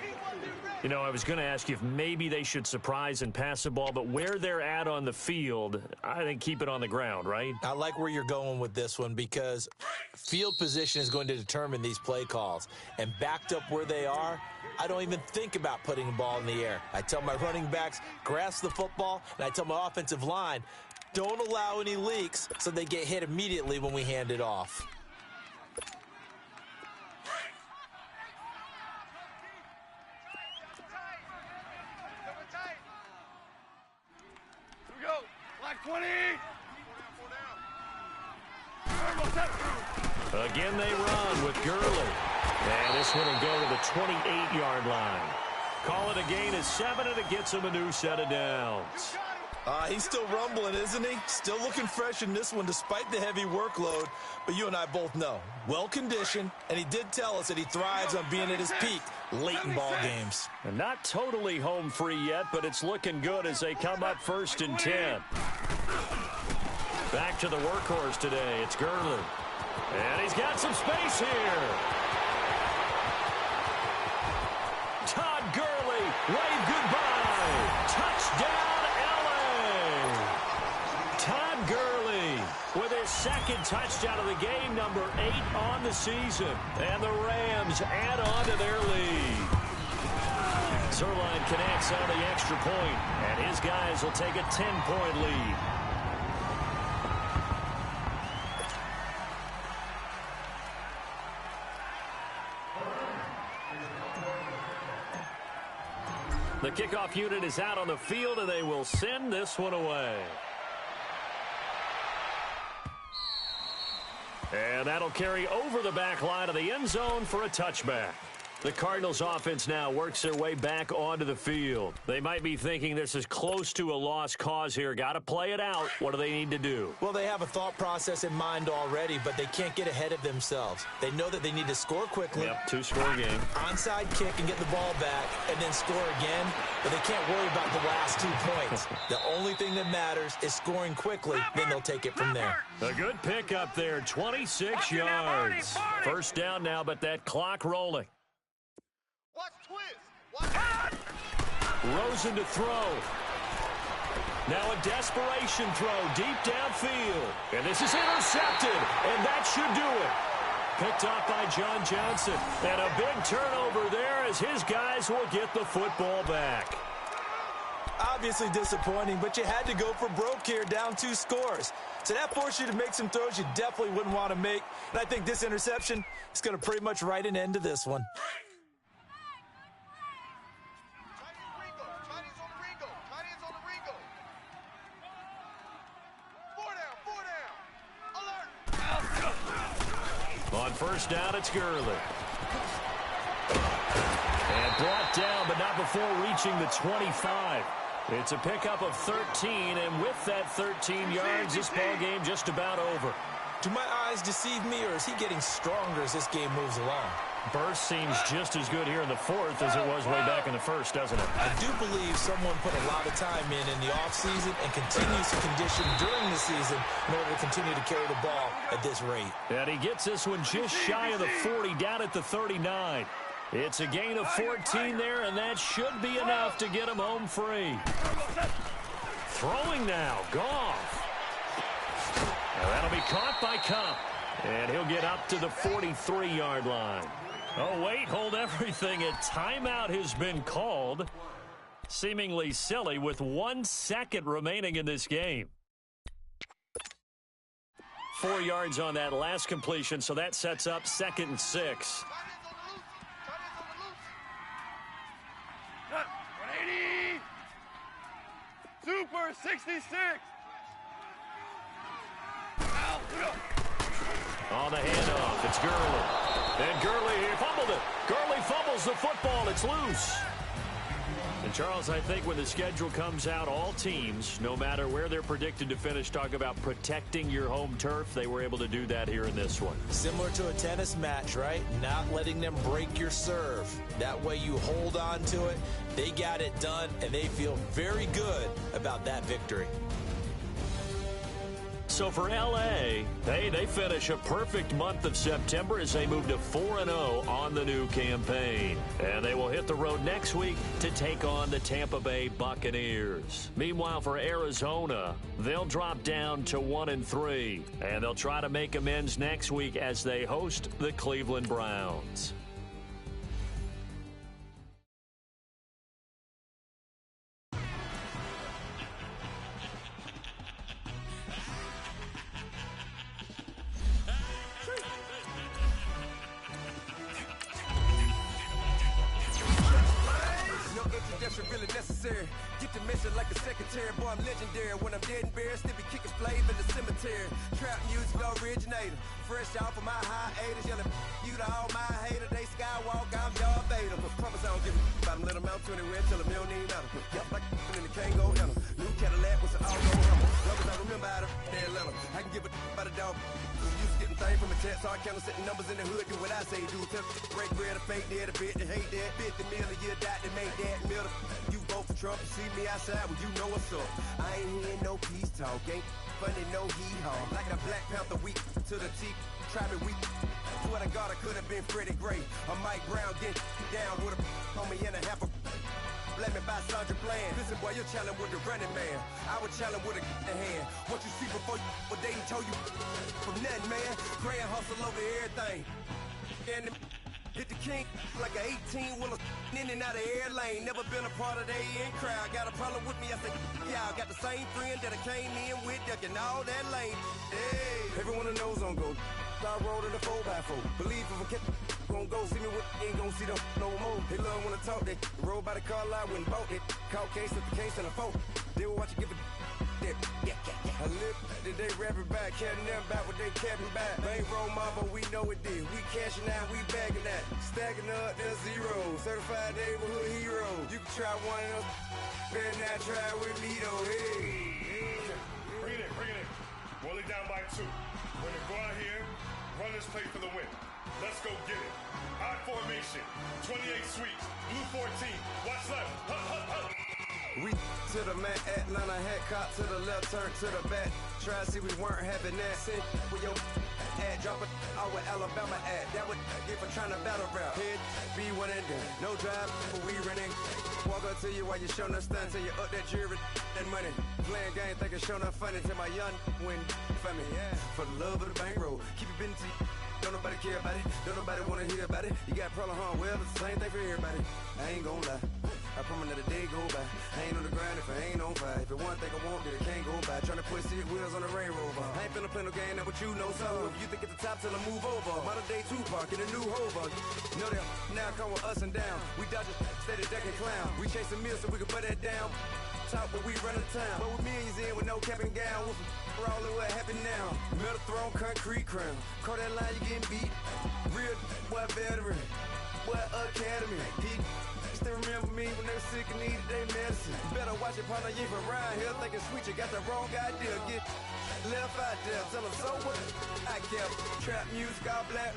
You know, I was going to ask you if maybe they should surprise and pass the ball, but where they're at on the field, I think keep it on the ground, right? I like where you're going with this one because field position is going to determine these play calls. And backed up where they are, I don't even think about putting the ball in the air. I tell my running backs, grasp the football, and I tell my offensive line, don't allow any leaks so they get hit immediately when we hand it off. Again, they run with Gurley. And this one will go to the 28-yard line. Call it a gain of 7, and it gets him a new set of downs. He's still rumbling, isn't he? Still looking fresh in this one despite the heavy workload. But you and I both know, well-conditioned, and he did tell us that he thrives on being at his peak late in ball games. And not totally home free yet, but it's looking good as they come up 1st and 10. Back to the workhorse today. It's Gurley. And he's got some space here. Todd Gurley, wave goodbye. Touchdown, L.A. Todd Gurley with his 2nd touchdown of the game, number 8 on the season. And the Rams add on to their lead. Zerline connects on the extra point, and his guys will take a 10-point lead. The kickoff unit is out on the field, and they will send this one away. And that'll carry over the back line of the end zone for a touchback. The Cardinals offense now works their way back onto the field. They might be thinking this is close to a lost cause here. Got to play it out. What do they need to do? Well, they have a thought process in mind already, but they can't get ahead of themselves. They know that they need to score quickly. Yep, two-score game. Onside kick and get the ball back and then score again, but they can't worry about the last 2 points. The only thing that matters is scoring quickly, then they'll take it from there. A good pick up there, 26 yards. First down now, but that clock rolling. Watch twist. Watch. Rosen to throw. Now a desperation throw deep downfield. And this is intercepted, and that should do it. Picked off by John Johnson. And a big turnover there as his guys will get the football back. Obviously disappointing, but you had to go for broke here, down 2 scores. So that forced you to make some throws you definitely wouldn't want to make. And I think this interception is going to pretty much write an end to this one. On first down, it's Gurley. And brought down, but not before reaching the 25. It's a pickup of 13, and with that 13 yards, this ball game just about over. Do my eyes deceive me, or is he getting stronger as this game moves along? Burst seems just as good here in the fourth as it was way back in the first, doesn't it? I do believe someone put a lot of time in the offseason and continues to condition during the season in order to continue to carry the ball at this rate. And he gets this one just shy of the 40, down at the 39. It's a gain of 14 there, and that should be enough to get him home free. Throwing now, Goff. Now that'll be caught by Cup, and he'll get up to the 43-yard line. Oh, wait, hold everything. A timeout has been called. Seemingly silly with 1 second remaining in this game. 4 yards on that last completion, so that sets up 2nd and 6. 180. Super 66. On the handoff, it's Gurley. And Gurley, he fumbled it. Gurley fumbles the football. It's loose. And, Charles, I think when the schedule comes out, all teams, no matter where they're predicted to finish, talk about protecting your home turf. They were able to do that here in this one. Similar to a tennis match, right? Not letting them break your serve. That way you hold on to it. They got it done, and they feel very good about that victory. So for L.A., they finish a perfect month of September as they move to 4-0 on the new campaign. And they will hit the road next week to take on the Tampa Bay Buccaneers. Meanwhile, for Arizona, they'll drop down to 1-3. And they'll try to make amends next week as they host the Cleveland Browns. Really necessary. Get the mission like a secretary. Boy, I'm legendary. When I'm dead and buried, still be kicking flavor in the cemetery. Trap music originator. Fresh off of my hiatus. Yelling you to all my haters. They skywalk, I'm Darth Vader. Promise I don't give a about them. Let them out to anywhere. Tell them you don't need nothing. Yep, like in the can't go enter. New Cadillac with an all-go hammer. Long as I remember how to Atlanta. I can give a about a dog. Used to getting things from a text. Hard counter setting numbers in the hood. Do what I say do. Tell break bread, a fake dead, a bit, they hate that. 50 million a year, die to make that middle. You vote for Trump, you see me outside, well, you know what's up. I ain't hearing no peace talk, ain't funny, no hee-haw. Like a Black Panther week to the teeth, try me weak. Swear to God, I could have been Freddie Gray. Or Mike Brown getting down with a homie and a half a let me buy Sandra Bland. Listen, boy, you're challenging with the running man. I would challenge with a hand. What you see before you, what they told you from nothing, man. Grand hustle over everything. And hit the king like an 18-wheeler in and out of air lane. Never been a part of the in crowd. Got a problem with me, I said, y'all got the same friend that I came in with, ducking all that lane. Hey, everyone knows on go. I rolled in a 4x4. Believe if I kept gon' go see me with, ain't gon' see them no more. They love when I talk, they roll by the car lot when bought it. Call case at the case and a phone. They will watch you give a dip. I live that they rapping back, caring them back what they capping back. Bankroll mob, but we know it did. We cashing out, we bagging that. Stacking up the zero. Certified neighborhood hero. You can try one of those, better not try with me though. Hey. Bring it in. Roll it down by 2. We're gonna go out here, run this play for the win. Let's go get it. Odd formation, 28 sweeps, blue 14. Watch left. Hup. We to the mat, Atlanta hat cop to the left, turn to the back. Try to see we weren't having that. Sit with your ad, drop it out with Alabama ad. That would get for trying to battle rap. Head, be one and done. No drive, but we running. Walk up to you while you showing us stun till you up that jury and money. Playing game, thinking showing up funny till my young win for me. Yeah, for the love of the bankroll. Keep it busy. Don't nobody care about it. Don't nobody wanna hear about it. You got problem, huh? Well, it's the same thing for everybody. I ain't gon' lie. I promise that a day go by. I ain't on the grind if I ain't on fire. If it one thing I want, then it can't go by. Tryna put 6 wheels on the Range Rover. I ain't finna play no game, that what you know. So if you think at the top till I move over. Modern day Tupac in a new Hova. Know that now come with us and down. We dodge it, steady ducking clown. We chasing meals so we can put that down. Talk, but we run the town. But with millions in with no cap and gown. We're all in what happened now. Metal throne, concrete crown. Call that line, you getting beat. Real, what veteran. What academy. He still remember me when they were sick and needed their medicine. Better watch it, partner, you ain't around here thinking sweet, you got the wrong idea. Get left out there, tell them so what? I kept trap music all black.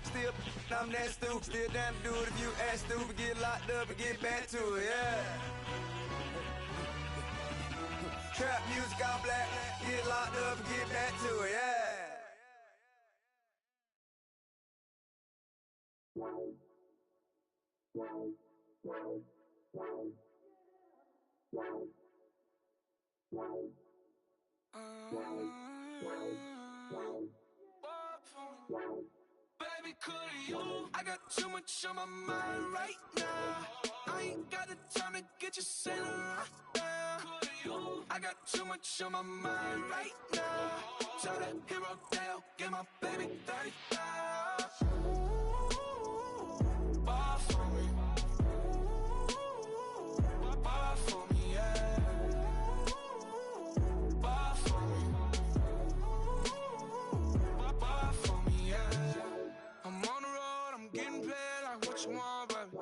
Still, I'm that stupid. Still down to do it if you act stupid. Get locked up and get back to it, yeah. Trap music all black. Get locked up and get back to it, yeah. Baby, could you? I got too much on my mind right now. I ain't got the time to get you sitting right now. Could you? I got too much on my mind right now. Tell that hero Dale, get my baby 35. Bar for me. Bar for me, yeah. Bar for me. Bar for me, yeah. I'm on the road, I'm getting paid like what you want, baby.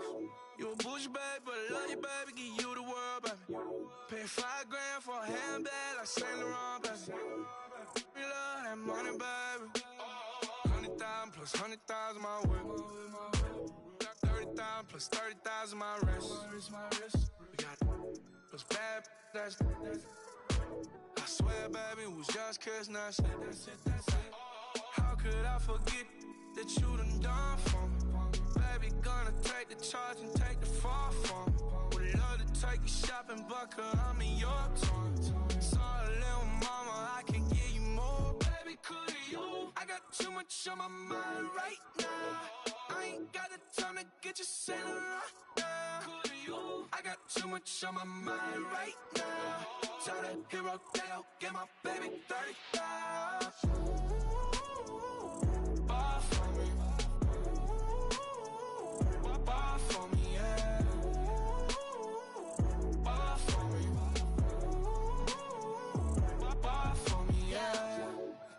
You a bougie, baby, but I love you, baby. Give you the world, baby. Pay $5 grand for a handbag like Saint Laurent, baby. We love that money, baby. 100,000 plus 100,000 my way. Got 30,000 plus 30,000 my wrist. We got those bad, that's I swear, baby, it was just kiss, now that's it. How could I forget that you done for me? Baby, gonna take the charge and take the fall from me. Would love to take you shopping, but I'm in your town. Sorry, little mama, I can give you more. Baby, could you? I got too much on my mind right now. I ain't got the time to get you sitting right now. Could you? I got too much on my mind right now. Tell that hero Dale, get my baby 35. Bar for me. Bar for me, yeah. Bar for me. Bar for me, yeah.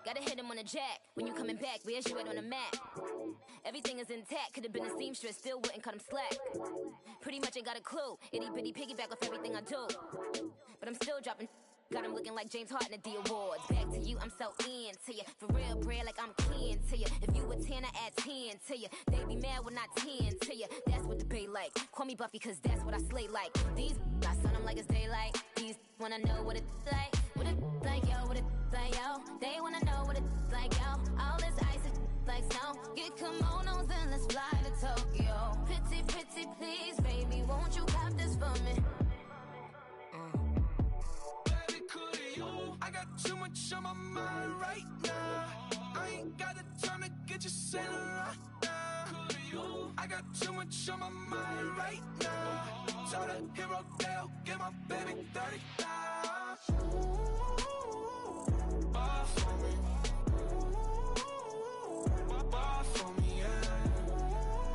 Gotta hit him on the jack. When you coming back, where's you at on the map? Everything is intact. Could've been a seamstress, still wouldn't cut him slack. Pretty much ain't got a clue. Itty bitty piggyback off everything I do. But I'm still dropping. Got him looking like James Harden at the awards. Back to you, I'm so into you. For real, bread, like I'm kin to you. If you a 10, I add 10 to you. They be mad when I 10 to you. That's what the bay like. Call me Buffy, cause that's what I slay like. These, I sun them like it's daylight. These wanna know what it's like. What it like, yo, what it like, yo. They wanna know what it's like, yo. All this ice is like snow. Get kimonos and let's fly to Tokyo. Pretty, pretty, please, baby, won't you have this for me? I got too much on my mind right now. I ain't got the time to get you sitting right now. Could you? I got too much on my mind right now. Tell that hero Dale, get my baby 35. Bar for me. Bar for me, yeah.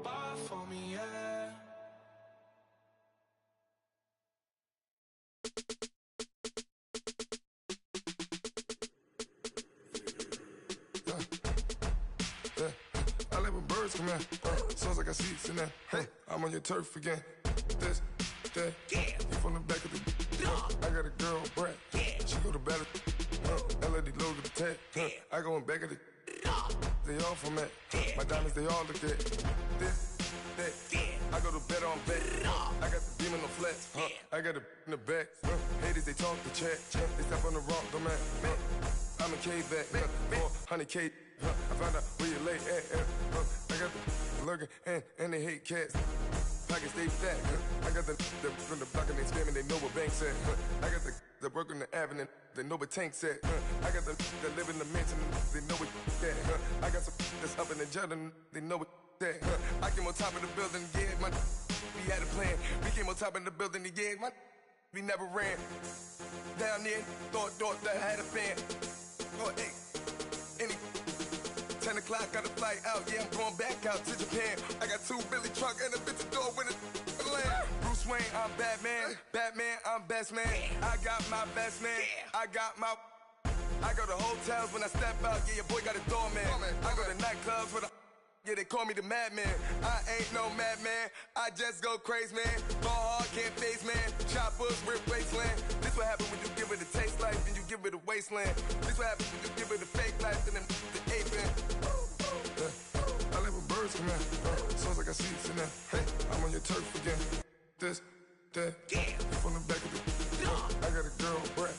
Buy for me, yeah. I like when birds come in. Sounds like I see seats in there. Hey, I'm on your turf again. This, that, you from the back of the. I got a girl, Brad. She go to battle. LED logo the tag. I go in back of the. They all from that. My diamonds, they all look at. This, that. I go to bed on bed. I got the beam in the flats. I got it in the back. Haters, they talk the chat. They step on the rock, the man. I'm a cave back. 400K. I found out where you lay at. I got the lurking and they hate cats. Pockets stay fat. I got the from the block and they scamming, they know what banks at. I got the work on the avenue, they know what tanks at. I got the that live in the mansion, they know what that. I got some that's up in the jet and they know what that. I came on top of the building, yeah, my we had a plan. We came on top of the building, yeah, my we never ran. Down there, thought that I had a fan. Oh, hey, any 10 o'clock, got a flight out, yeah, I'm going back out to Japan. I got 2 Billy truck and a bitch door with a land. Bruce Wayne, I'm Batman. Batman, I'm best man. I got my best man. I got my. I go to hotels when I step out, yeah, your boy got a doorman. I go to nightclubs with a. Yeah, they call me the madman. I ain't no madman. I just go crazy, man. Ball hard, can't face, man. Choppers, rip wasteland. This what happen when you give it a taste life and you give it a wasteland. This what happen when you give it a fake life and then the ape in. I live with birds come in. Sounds like I see seats in there. Hey, I'm on your turf again. This, that, you from the back of the. I got a girl, Brad.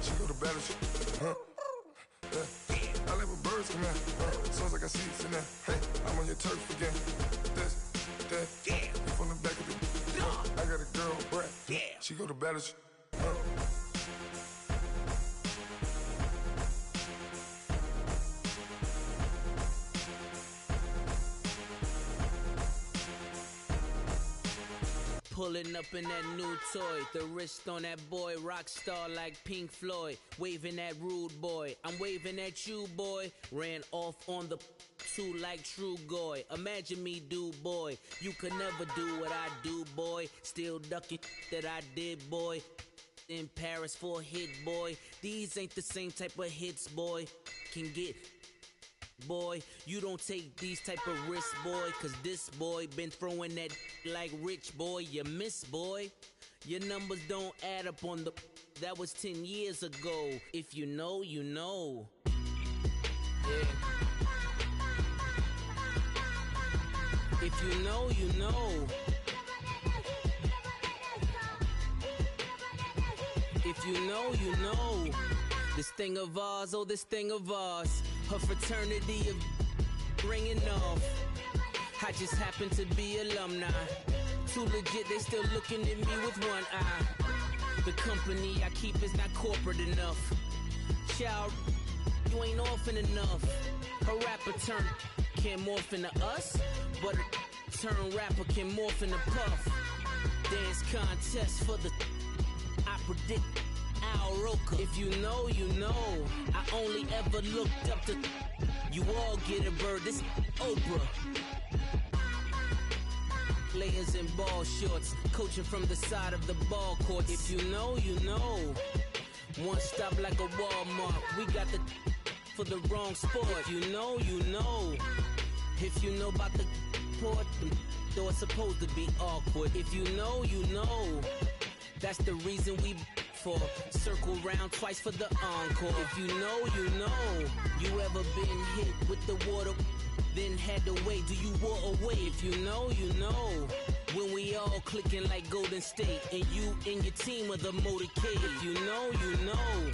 She go to battle. I live with birds come in. Sounds like I see seats in there. Hey, I'm on your turf again. This, that, you from the back of the. I got a girl, Brad. She go to battle. Pulling up in that new toy, the wrist on that boy, rock star like Pink Floyd, waving at rude boy, I'm waving at you boy, ran off on the two like true goy, imagine me do boy, you could never do what I do boy, still ducking that I did boy, in Paris for a hit boy, these ain't the same type of hits boy, can get boy, you don't take these type of risks, boy, cause this boy been throwing that like rich boy, you miss, boy. Your numbers don't add up on the, that was 10 years ago. If you know, you know. Yeah. If you know, you know. If you know, you know. This thing of ours, oh, this thing of ours. Her fraternity of ringing off. I just happen to be alumni. Too legit, they still looking at me with one eye. The company I keep is not corporate enough. Child, you ain't orphan enough. A rapper turn can morph into us, but a turn rapper can morph into Puff. Dance contest for the I predict Al Roker. If you know, you know. I only ever looked up to you all get a bird. This Oprah. Players in ball shorts, coaching from the side of the ball court. If you know, you know. One stop like a Walmart. We got the for the wrong sport. If you know, you know. If you know about the port, though it's supposed to be awkward. If you know, you know. That's the reason we for circle round twice for the encore. If you know, you know. You ever been hit with the water, then had to wait? Do you walk away? If you know, you know. When we all clicking like Golden State, and you and your team of the motorcade. If you know, you know.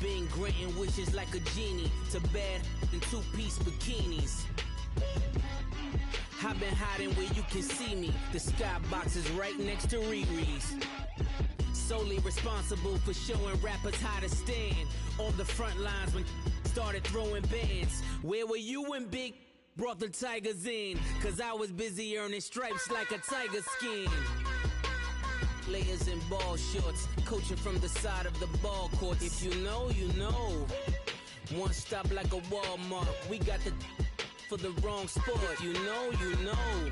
Been granting wishes like a genie to bad in 2-piece bikinis. I've been hiding where you can see me. The skybox is right next to Riri's. Solely responsible for showing rappers how to stand on the front lines when started throwing bands. Where were you when Big brought the Tigers in? Cause I was busy earning stripes like a tiger skin. Players in ball shorts, coaching from the side of the ball court. If you know, you know. One stop like a Walmart. We got the for the wrong sport. If you know, you know.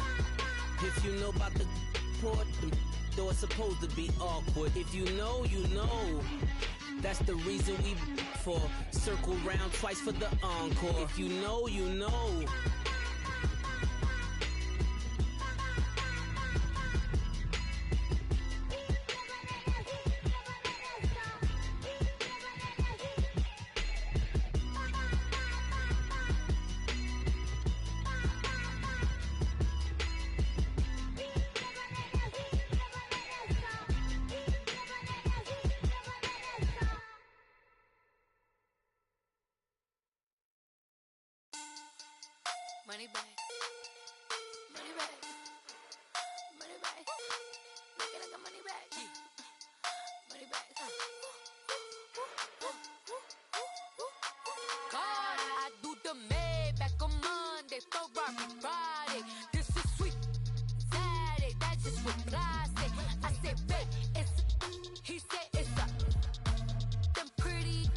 If you know about the port, though it's supposed to be awkward. If you know, you know. That's the reason we for circle round twice for the encore. If you know, you know. Money bag, money bag, money bag. Make it like a money bag, money bag. God, I do the Maybach on Monday, Ferrari Friday. This is sweet Saturday, that's just what I say. I say, babe, it's he said it's a them pretty.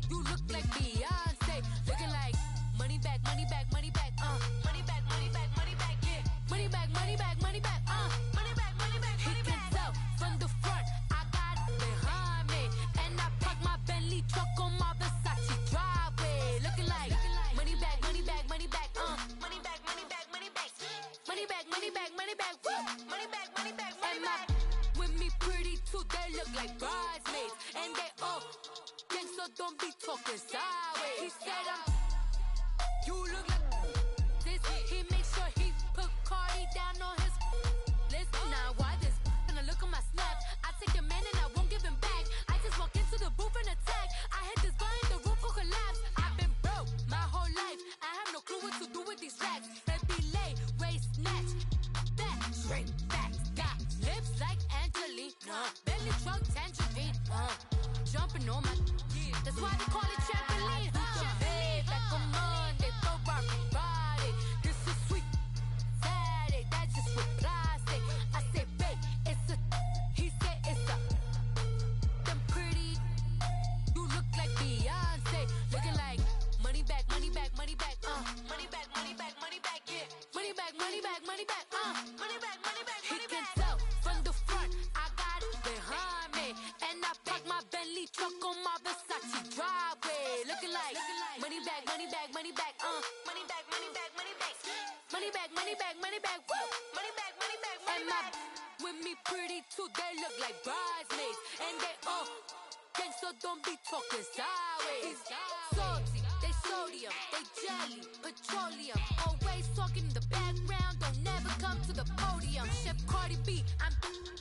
You look like Beyonce, looking like money bag, money bag, money bag. Money bag, money bag, money bag, yeah. Money bag, money bag, money bag, money bag, money bag, money bag. He can tell from the front, I got it behind me. And I park my Bentley truck on my Versace driveway. Looking like money bag, money bag, money bag, money bag, money bag, money bag. Money bag, money bag, money bag, money bag, money bag, money bag. With me pretty too, they look like bridesmaids. And they all gang, so don't be talking sideways. He said you look like this. He makes sure he put Cardi down on his list. Now why this? Gonna look on my snap. I take your man and I won't give him back. I just walk into the booth and attack. I hit this button, the roof will collapse. I've been broke my whole life. I have no clue what to do with these racks. Baby lay, waist snatch, back, straight back. Got lips like Angelina, belly truck tangerine. Jumping on my, that's why they call it trampoline. Back on Monday, Ferrari Friday. This is sweet Saturday, that's just what I say. I say, babe, it's a, he said it's a, them pretty. You look like Beyonce, looking like money bag, money bag, money bag, money bag, money bag, money bag, yeah. Money bag, money bag, money bag, money bag, money bag, money bag. He can tell from the front, I got it behind me, and I park my Bentley truck on my Versace driveway. Looking like money bag, money bag, money bag, money bag, money bag, money bag, money bag, money bag, money bag, money bag, money bag, money bag. With me pretty too, they look like bridesmaids, and they all gang, so don't be talking sideways. Salty, they sodium, they jelly, petroleum. Always talking in the background, don't never come to the podium. Chef Cardi B, I'm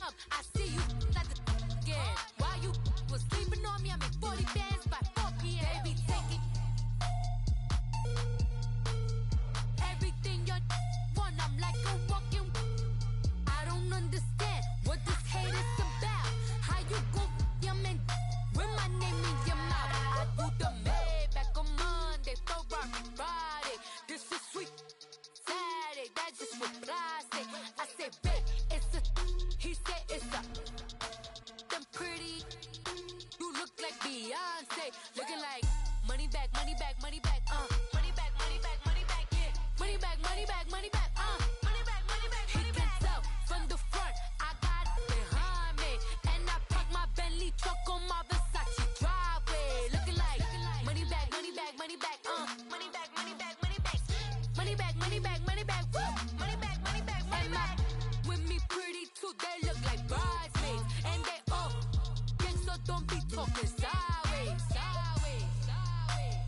up. I see you at the again. While you was sleeping on me, I made 40 bands by 4 p.m. Baby, take it. Everything you want, I'm like a walking. I don't understand what this hate is about. How you go your man with my name in your mouth? I do the Maybach on Monday, Ferrari Friday. This is sweet Saturday, that's just what I say. I say, babe, it's a, he said it's a, them pretty. You look like Beyonce, looking like money bag, money bag, money bag, money bag, money bag, money bag, yeah. Money bag, money bag, money bag, money bag, money bag, money bag. He can tell from the front, I got it behind me, and I park my Bentley truck on my Versace driveway. Looking like money bag, money bag, money bag, money bag, money bag, money bag, money bag, money bag, money bag, money bag, money bag, money bag. With me pretty too, they look like bridesmaids, and they all gang, so don't be talking sideways, sideways, sideways.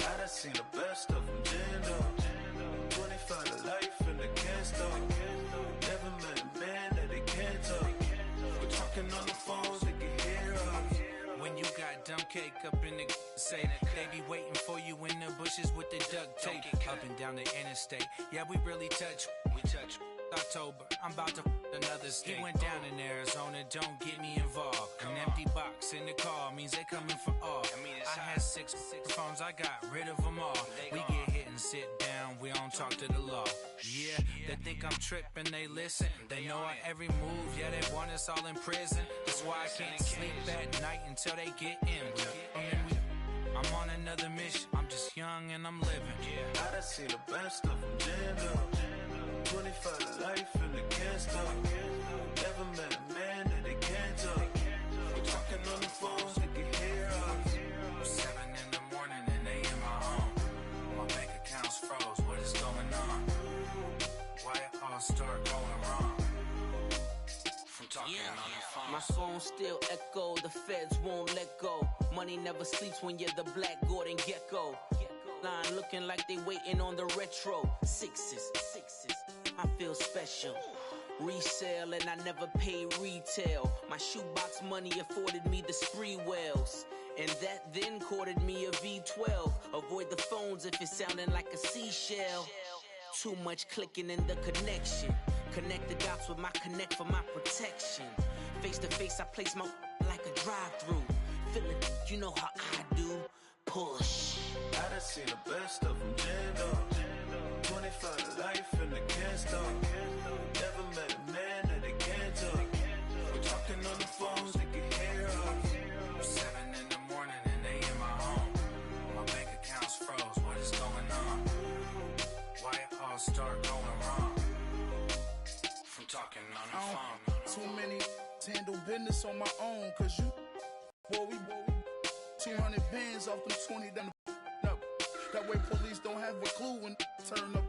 I done seen the best of them, Jando. 25 to life in the can store. Never met a man that they can't talk. We're talking on the phones, they can hear us. When you got dumb cake up in the say that they be waiting for you in the bushes with the duct duct tape up and down the interstate. Yeah, we really touch. We touch. October, I'm about to another state. He went down in Arizona, don't get me involved. An empty box in the car means they coming for all. I had six phones, I got rid of them all. We get hit and sit down, we don't talk to the law. Yeah, they think I'm tripping, they listen. They know our every move, yeah, they want us all in prison. That's why I can't sleep at night until they get in. I'm on another mission, I'm just young and I'm living. Yeah, I done seen the best of them jammed up. 25 to life and they can't stop. Never met a man that they can't talk. We're talking on the phones, they can hear us. 7 in the morning and they in my home. My bank account's froze, what is going on? Why it all start going wrong? From talking on the phone. My phone still echo, the feds won't let go. Money never sleeps when you're the Black Gordon Gecko. Line looking like they waiting on the retro. Sixes, I feel special. Resale and I never pay retail. My shoebox money afforded me the spree wells. And that then courted me a V12. Avoid the phones if it's sounding like a seashell. Too much clicking in the connection. Connect the dots with my connect for my protection. Face to face I place my like a drive-through. Feel it, you know how I do. Push. I done seen the best of them jammed up. 25 to life and they can't stop. Never met a man that they can't talk. We're talking on the phones, they can hear us. 7 in the morning and they in my home. My bank account's froze, what is going on? Why it all start going wrong? From talking on the phone. Too many handle business on my own, cause you, boy, we 200 bands off them 20 down the up. That way police don't have a clue when turn up.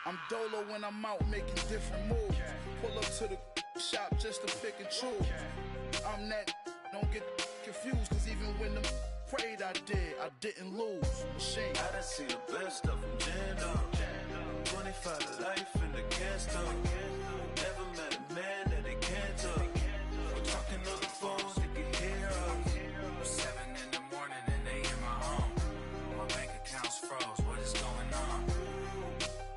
I'm dolo when I'm out making different moves. Pull up to the shop just to pick and choose. I'm that, don't get confused, cause even when them prayed I didn't lose. Machine. I done seen the best of them jammed up. 25 to life and they can't stop. Never met a man that they can't talk. We're talking on the phones, they can hear us. 7 in the morning and they in my home. My bank account's froze, what is going on?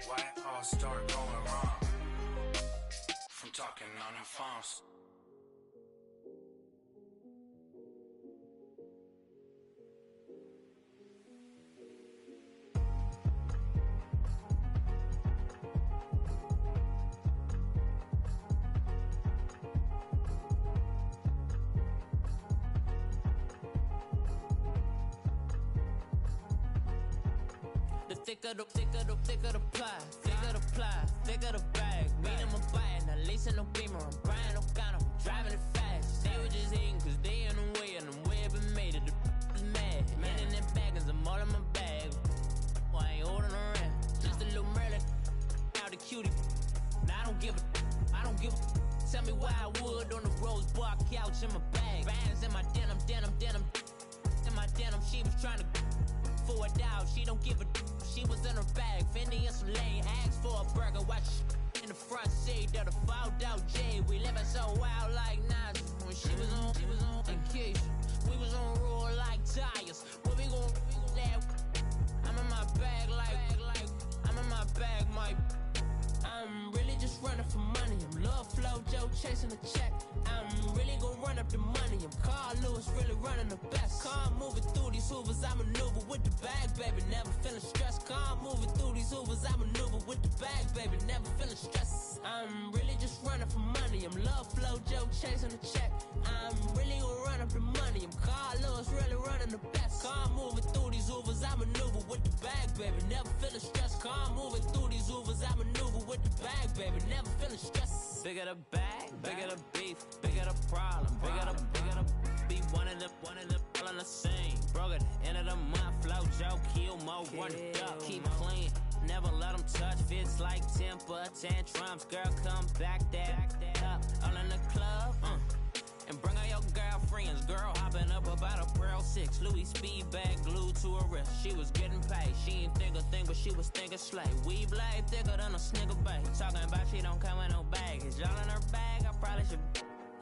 Why it all start going wrong? From talking on the phones. Thicker the pie, thicker the bag. Mean I'm a buy and I lace in no beamer. I'm buying no gun, I'm driving it fast. They were just hating cause they in the way and the way I've been made it. The mad. Man in them baggers, I'm all in my bag. Well, I ain't holding around. Just a little Merlin, out the cutie. Now I don't give a. Tell me why I would on the rose bar couch in my bag. Bands in my denim. In my denim, she was trying to for a doubt. She don't give a. She was in her bag, Fendi and some lane. Asked for a burger, watch in the front seat of the fouled out J. We living so wild like Nas. When she was on vacation, we was on roll like tires. What we gon' let? I'm in my bag like I'm in my bag, Mike. I'm really just running for money. I'm Love Flow Joe chasing the check. I'm really gon' run up the money. I'm Carl Lewis, really running the best. Car moving through these hoovers, I maneuver with the bag, baby. Never feeling stressed. Car moving through these hoovers, I maneuver with the bag, baby. Never feeling stressed. I'm really just running for money. I'm Love Flow Joe chasing the check. I'm really gon' run up the money. I'm Carl Lewis, really running the best. Car moving through these hoovers, I maneuver with the bag, baby. Never feeling stressed. Car moving through these hoovers, I maneuver with the bag, baby. Never feeling stressed. Bigger the bag, bigger the beef, bigger the problem, bigger the be one of the all on the same. Broke at the end of the month, flow Joe, kill mo, run it up, keep clean. Never let them touch, fits like temper tantrums. Girl, come back that up, all in the club, and bring all your girlfriends. Girl hopping up about a Pearl 6, Louis speed bag glued to her wrist. She was getting paid, she ain't think a thing, but she was thinking slay. We blade thicker than a snigger bag. Talking about she don't come with no baggage. All in her bag, I probably should.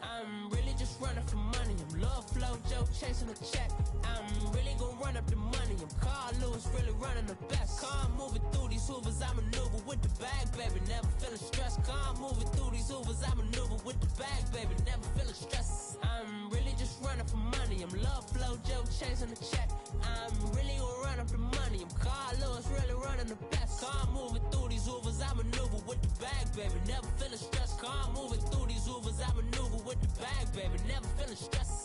I'm I'm really just running for money. I'm love flow, Joe, chasing a check. I'm really gonna run up the money. I'm Carl Lewis, really running the best. Car moving through these Hoovers, I maneuver with the bag, baby. Never feeling stressed. Car moving through these Hoovers, I maneuver with the bag, baby. Never feeling stressed. I'm really just running for money. I'm love flow, Joe, chasing a check. I'm really gonna run up the money. I'm Carl Lewis, really running the best. Car moving through these Hoovers, I maneuver with the bag, baby. Never feeling stressed. Car moving through these Hoovers, I maneuver with the bag, baby. Never feeling stressed.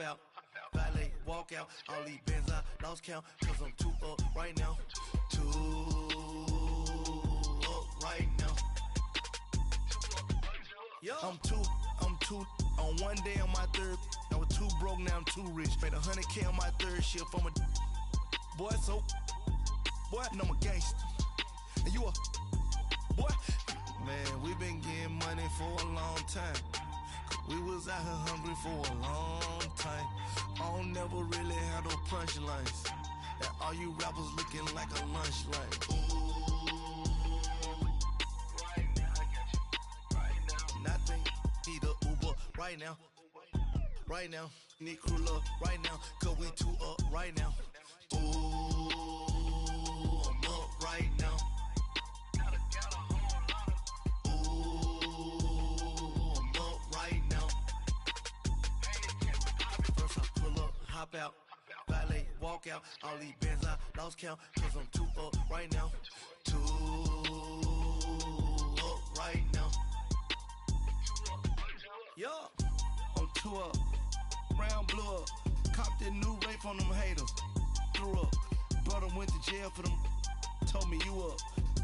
Out, valet, walk out, all these bands I lost count, cause I'm too up right now, too up right now. I'm too, on one day on my third, I was too broke, now I'm too rich, made 100K on my third shift, I'm a boy, so, boy, and I'm a gangster, and you a, boy, man, we been getting money for a long time. We was out here hungry for a long time. I don't never really have no punchlines. And all you rappers looking like a lunch line. Right now, I got you. Right now. Nothing, need a Uber right now. Right now, need crew love right now. Cause we too up right now. Ooh, I'm up right now. Hop out, valet, walk out, all these bands I lost count, cause I'm too up right now, too up right now. Yo, I'm too up, round blew up, copped that new rape on them haters, threw up, brother went to jail for them, told me you up,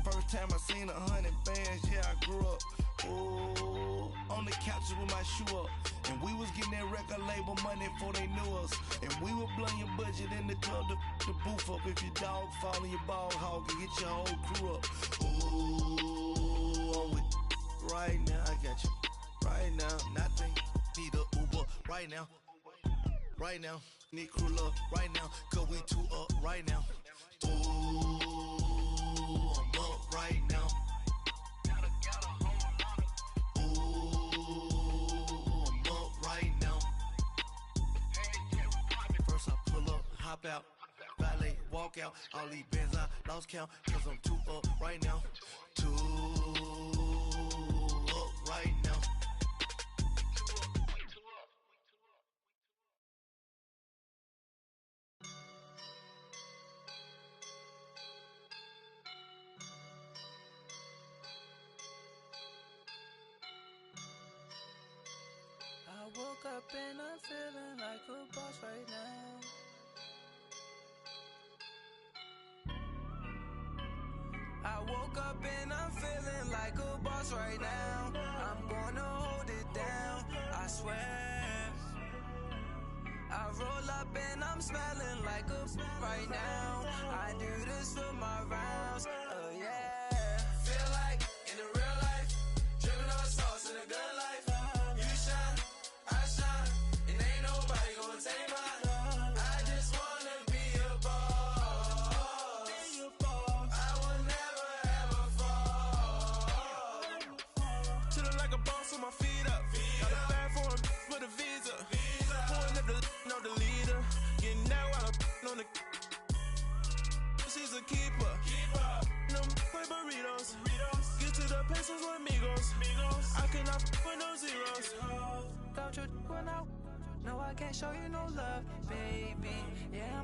first time I seen 100 bands, yeah I grew up. Oh, on the couches with my shoe up. And we was getting that record label money before they knew us. And we were blowing your budget in the club to boof up. If your dog fall in your ball hog and get your whole crew up. Ooh, I'm with right now, I got you. Right now, nothing, need a Uber right now. Right now, need crew love right now. Cause we too up right now. Ooh, I'm up right now. Hop out, valet, walk out, all these bands I lost count, cause I'm too up right now, too up right now. I woke up and I'm feeling like a boss right now. I woke up and I'm feeling like a boss right now. I'm gonna hold it down, I swear. I roll up and I'm smelling like a right now. I do this for my rounds, yeah. Feel like in the real life, dripping on sauce in a good life. You shine, I shine, and ain't nobody gonna take mine. I just wanna be a boss. I will never ever fall. Chillin' like a boss with my feet up. Got a bag for him with a visa. Pulling up the know the leader. Getting that while I'm on the. She's a keeper. No play burritos. Get to the pesos with amigos. I cannot with no zeros. Got your when out. No, I can't show you no love, baby. Yeah,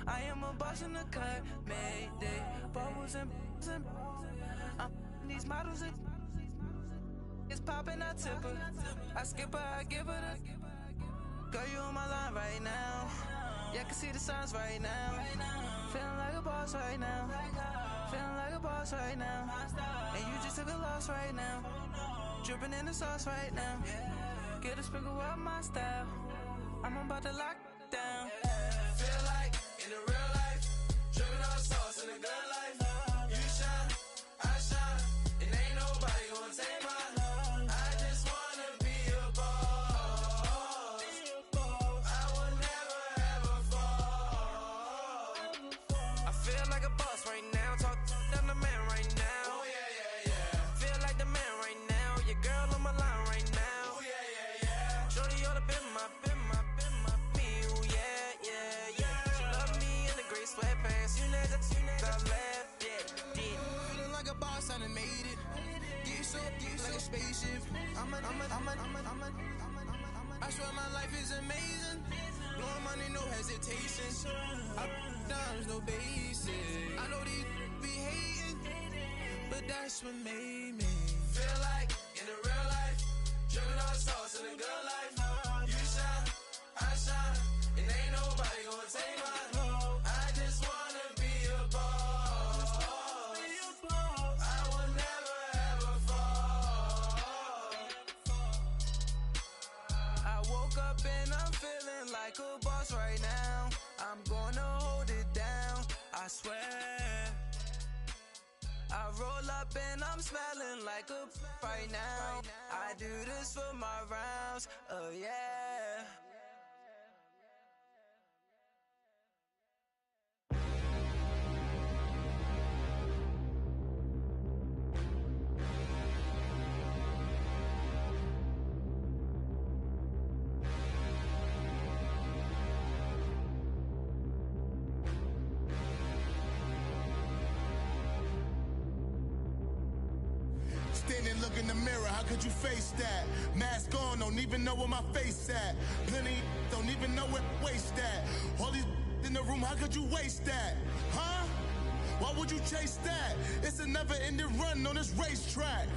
I am a boss in the cut. Mayday. Bubbles and I'm these models. It's poppin', I tip her. I skip her, I give her the. Girl, you on my line right now. Yeah, I can see the signs right now. Feeling like a boss right now. Feeling like a boss right now. And you just took a loss right now. Dripping in the sauce right now. Get a sprinkle of my style. I'm about to lock down. Feel like in the real life, dripping on sauce in the good life. You shine, I shine, and ain't nobody gonna take mine. I just wanna be a boss. I will never ever fall. I feel like a boss right now. Talk to the man right now. Oh yeah, yeah, yeah. Feel like the man right now. Your girl on my line right now. Oh yeah, yeah, yeah. Shorty ought to been my me. Oh yeah, yeah, yeah. She love me in the gray sweatpants. You never left, yeah, did. Feeling like a boss, I done made it. Get so like a spaceship. I swear my life is amazing. Blowing money, no hesitation. I dimes, no basic. I know these be hating, but that's what made me feel like in the real life, dripping on sauce in the good life. You shine, I shine, and ain't nobody gonna take mine. I just wanna be a boss. I will never ever fall. I woke up and I'm feeling like a boss right now. I'm gonna hold it down, I swear. I roll up and I'm smelling like a right now. I do this for my rounds, oh yeah. Standing, look in the mirror, how could you face that? Mask on, don't even know where my face at. Plenty, don't even know where waist at. All these in the room, how could you waste that? Huh? Why would you chase that? It's a never-ending run on this racetrack.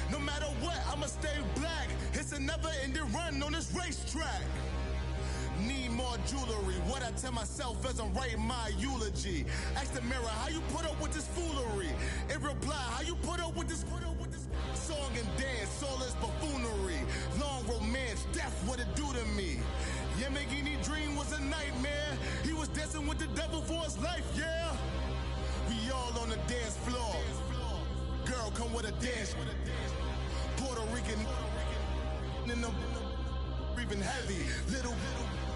No matter what, I'ma stay black. It's a never-ending run on this racetrack. Need more jewelry. What I tell myself as I'm writing my eulogy. Ask the mirror, how you put up with this foolery? In reply, how you put up with this song and dance, soulless buffoonery. Long romance, death, what it do to me. Yamagini dream was a nightmare. He was dancing with the devil for his life, yeah. We all on the dance floor. Girl, come with a dance. Puerto Rican in the breathing heavy. Little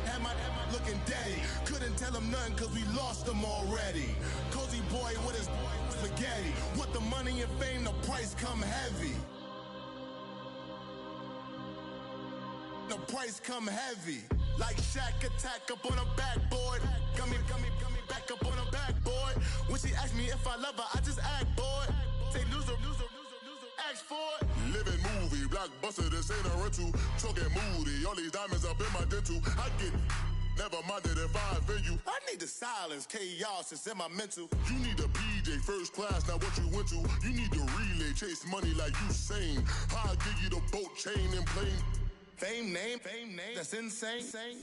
had my looking daddy. Couldn't tell him nothing cause we lost him already. Cozy boy with his spaghetti. What the money and fame, the price come heavy. The price come heavy. Like Shaq attack up on a backboard. Gummy, back up on a backboard. When she asked me if I love her, I just act bored. Say loser, ask for it. Living movie, blockbuster, this ain't a rental. Talking moody, all these diamonds up in my dental. I get never minded if I offend you. I need the silence, chaos is in my mental. You need a PJ, first class, not what you went to. You need the relay, chase money like you sane. I'll give you the boat, chain, and plane. Fame name, that's insane.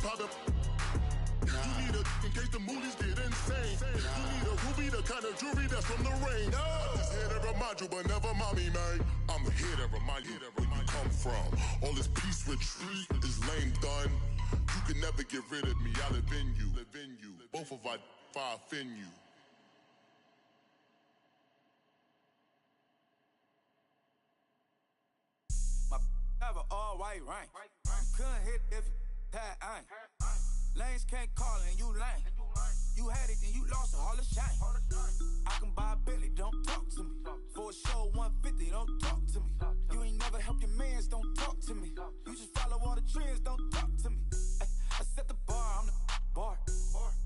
Private. You need a, in case the movies get insane. You need a ruby, the kind of jewelry that's from the rain. I'm just here to remind you, but never mommy, man. I'm here to remind you where you come from. All this peace retreat is lame done. You can never get rid of me, I live in you. Both of us, if I offend you. My have an all-white ring. Couldn't hit if you had ain't. Lanes can't call and you lame. You had it and you lost all the shine. I can buy a Billy, don't talk to me. For a show 150, don't talk to me. You ain't never helped your mans, don't talk to me. You just follow all the trends, don't talk to me. I set the bar, I'm the bar.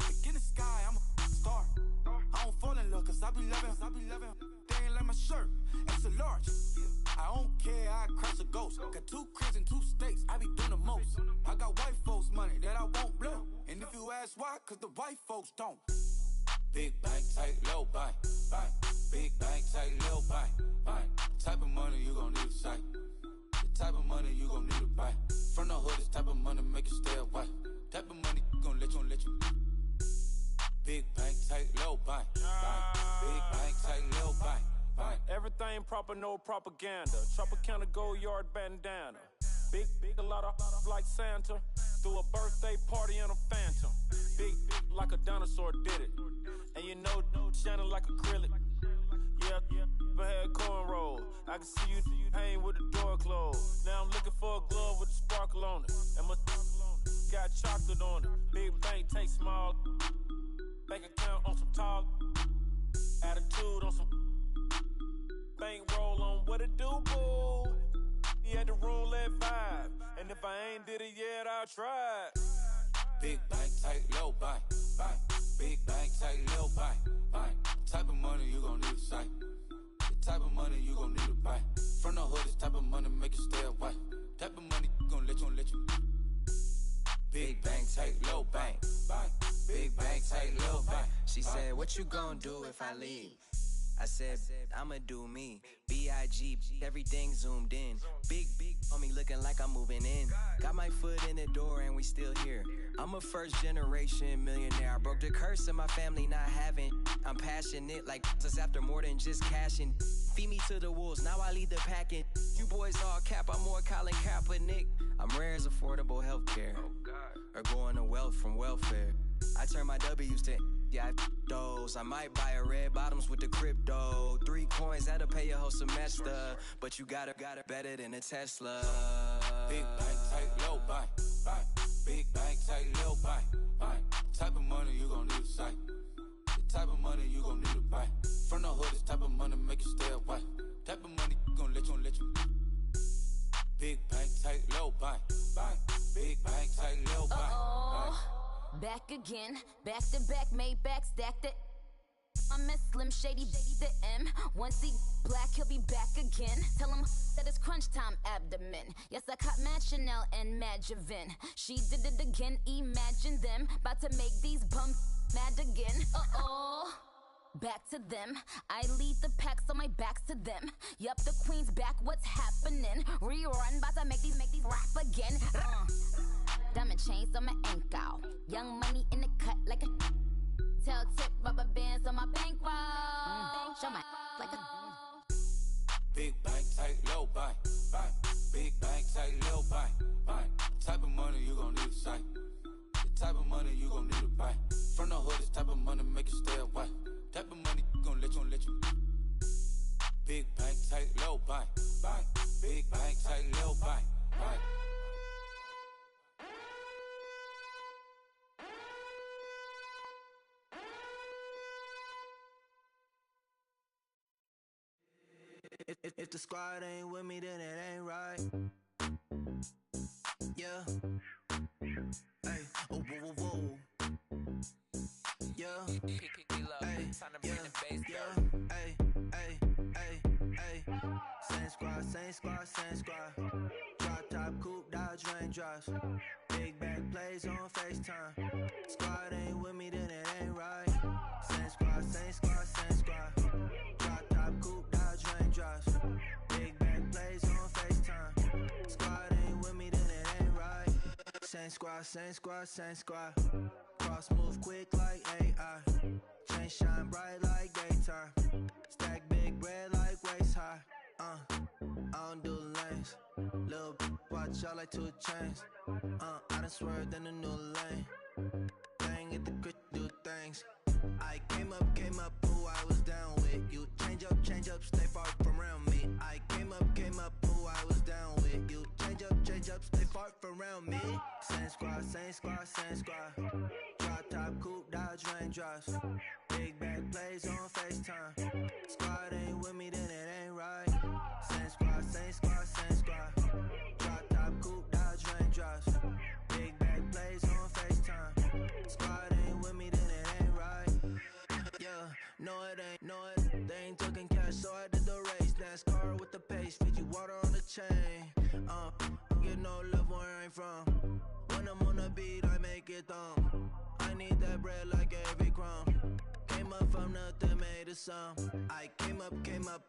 Look in the sky, I'm a star. I don't fall in love cause I be loving. They ain't like my shirt, it's a large. I don't care, I crush a ghost. Got 2 cribs in 2 states, I be doing the most. I got white folks money that I won't blow. And if you ask why, cause the white folks don't. Big bank, tight, low bank. Big bank, tight, low bank. Type of money you gon' need a sight. The type of money you gon' need a buy. From the hood, this type of make you stay away. Type of money gon' let you. Big bank, tight, low bank. Big bank, tight, low bank. Everything proper, no propaganda. Tropicana gold yard bandana. Big, a lot of like Santa. Threw a birthday party in a phantom. Big, like a dinosaur did it. And you know, shining like acrylic. Yeah, but had cornrow. I can see you hang with the door closed. Now I'm looking for a glove with a sparkle on it. And my got chocolate on it. Big bank, take small. Bank account on some talk. Attitude on some. Bank roll on what it do, boo. He had the roulette vibe. And if I ain't did it yet, I'll try. Big bank, tight, low bank. Big bank, tight, low bank. Type of money you gon' need to sight. The type of money you gon' need to buy. From the hood, this type of money make you stay away. Type of money gon' let you. Big bank, tight, low bank. Big bank, tight, low bank. She said, what you gon' do if I leave? I said, I'ma do me. B.I.G. Everything zoomed in. Big on me looking like I'm moving in. Got my foot in the door and we still here. I'm a first generation millionaire. I broke the curse of my family not having. I'm passionate like us after more than just cashing. Feed me to the wolves, now I lead the packing. You boys all cap, I'm more Colin Kaepernick. I'm rare as affordable healthcare. Or going to wealth from welfare. I turn my W's to those. I might buy a red bottoms with the crypto. 3 coins, that'll pay your whole semester. But you gotta better than a Tesla. Big bank, tight, low bank. Big bank, tight, low bank. Type of money you gon' need to sight. The type of money you gon' need to buy. From the hood, this type of money make you stay away. Type of money gon' let you. Big bank, tight, low bank. Big bank, tight, low bank. Back again, back to back, made back, stacked it. I'm a Slim Shady, the M. Once he black, he'll be back again. Tell him that it's crunch time abdomen. Yes, I caught Mad Chanel and Mad Javin. She did it again, imagine them. About to make these bums mad again. Back to them. I lead the pack, so my back's to them. Yup, the queen's back, what's happening? Rerun, about to make these rap again. Diamond chains on my ankle. Young money in the cut like a tail tip, rubber bands on my bankroll. Show my like a Big bank, tight, low bank. Big bank, tight, low bank. Type of money you gon' need to sight. The type of money you gon' need to buy. From the hood, this type of money make you stay away. Type of money gon' let you. Big bank, tight, low bank. Big bank, tight, low bank. If the squad ain't with me, then it ain't right. Yeah. Hey, oh, whoa, whoa, whoa. Yeah. Hey, yeah. Hey, hey, hey, hey. Same squad. Drop top, coupe, Dodge raindrops. Big back plays on FaceTime. Squad ain't with me, then it ain't right. Same squad. Drop top, coupe, Dodge raindrops. Big back plays on FaceTime. Squad ain't with me, then it ain't right. Same squad. Cross move quick like AI. Chain shine bright like daytime. Stack big bread like waist high. I don't do lanes. Little watch out like 2 chains. I done swerved in a new lane. Bang at the crit, do things. I came up, who I was down with. You change up, stay far from around me. I came up, who I was down with. You change up, stay far from around me. Same squad. Drop top, coupe, Dodge raindrops. Big back plays on FaceTime. Squad ain't with me, then it ain't right. Same squad. Drop top, coupe, Dodge raindrops. Big back plays on FaceTime. Squad ain't with me, then it ain't right. Yeah, no it ain't. They ain't talking cash, so I did the race. NASCAR with the pace, feed you water on the chain. Get no love where I ain't from. When I'm on the beat, I make it thumb. I need that bread like every crumb. Came up from nothing, made a sum. I came up,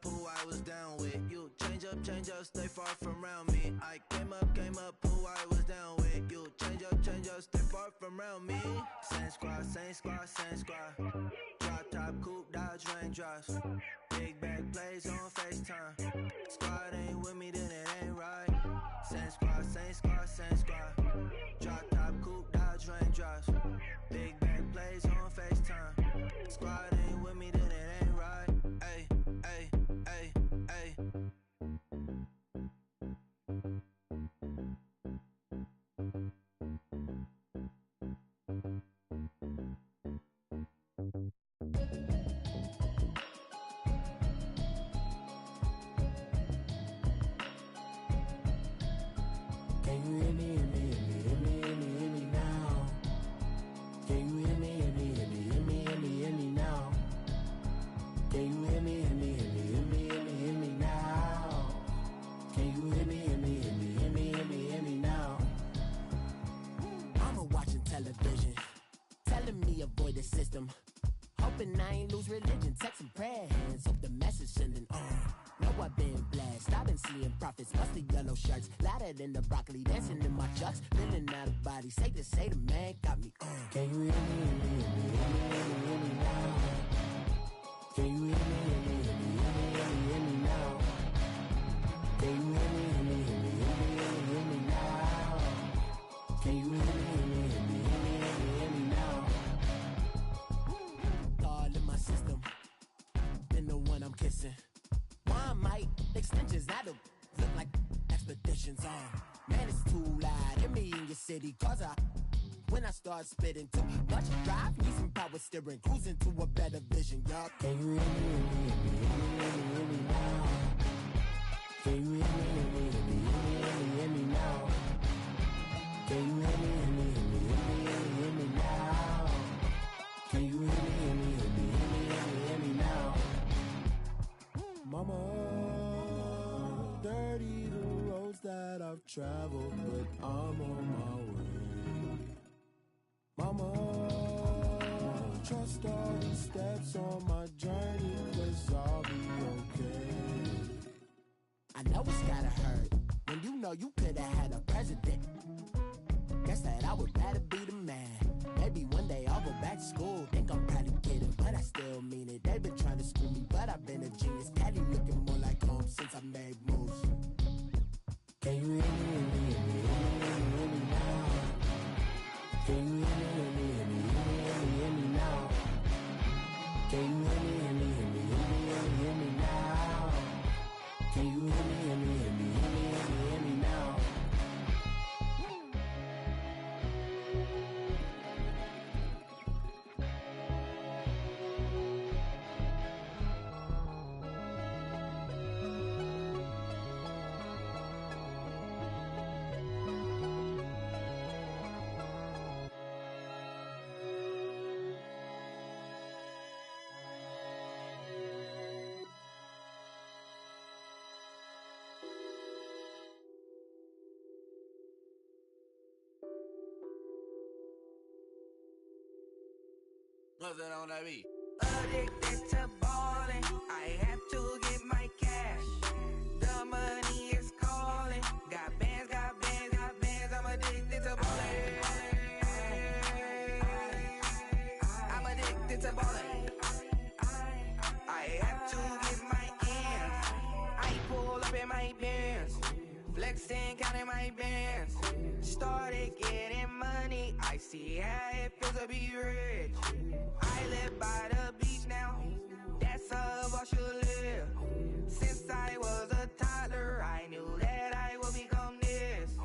who I was down with. You change up, stay far from around me. I came up, who I was down with. You change up, step far from around me. Same squad, same squad, same squad. Drop top, coupe, Dodge raindrops. Big bag plays on FaceTime. Squad ain't with me, then it ain't right. Same squad, same squad, same squad. Drop top, coupe, Dodge raindrops. Big bag plays on FaceTime. Squad ain't with me, then it ain't right. Ay, ay, ay, ay. Can you hear me, hear me, hear me, hear me, hear me, hear me now? Can you hear me, hear me, hear me, hear me, hear me, hear me now? Can you hear me, hear me, hear me, hear me, hear me, hear me now? Can you hear me, hear me, hear me, hear me, hear me, hear me now? Mama watching television, telling me avoid the system. Hoping I ain't lose religion, texting prayer hands, hope the message sending on. Know I've been blessed, I've been seeing prophets, musty yellow shirts, louder than the broccoli, dancing in my chucks, feeling out of body, say the man got me on. Can you hear me, hear me, hear me, hear me, hear me, hear me now? Can you hear me, hear me, hear me, hear me, hear me, hear me now? Can you hear me, hear me, hear me, hear me, hear me, hear me now? Can you hear me, hear me, hear me, hear me, hear me, hear me now? All in my system, then the one I'm kissing. One mic, extensions that'll look like expeditions on. Man, it's too loud, hear me in your city, cause when I start spitting too much drive, need some power steering, cruising to a better vision, y'all. Can you hear me, hear me, hear me, hear me, hear me now? Can you hear me, hear me, hear me, hear me, hear me, hear me now? Can you hear me, hear me, hear me, hear me, hear me, hear me now? Can you hear me, hear me, hear me, hear me, hear me, hear me now? Mama, dirty the roads that I've traveled, but I'm on my way. Mama, trust all these steps on my journey, 'cause I'll be okay. I know it's gotta hurt when you know you could've had a president. Guess that I would rather be the man. Maybe one day I'll go back to school. Think I'm probably kidding, but I still mean it. They've been trying to screw me, but I've been a genius. Caddy looking more like home since I made moves. Can you hear me, hear me, hear me, hear me, hear me, hear me now? Can you hear me, hear me, hear me, hear me, hear me, hear me now? Can you hear me, hear me, hear me, hear me, hear me, hear me now? Can you hear me, hear me, hear me, hear me, hear me, hear me now? What's that on that beat? Addicted to ballin', I have to get my cash. The money is calling. Got bands, got bands, got bands. I'm addicted to ballin'. I'm addicted to ballin'. I have to get my ends. I pull up in my pants, flexing, counting my bands. Started getting money. I see how it feels to be rich. I live by the beach now, that's how I should live. Since I was a toddler, I knew that I would become this.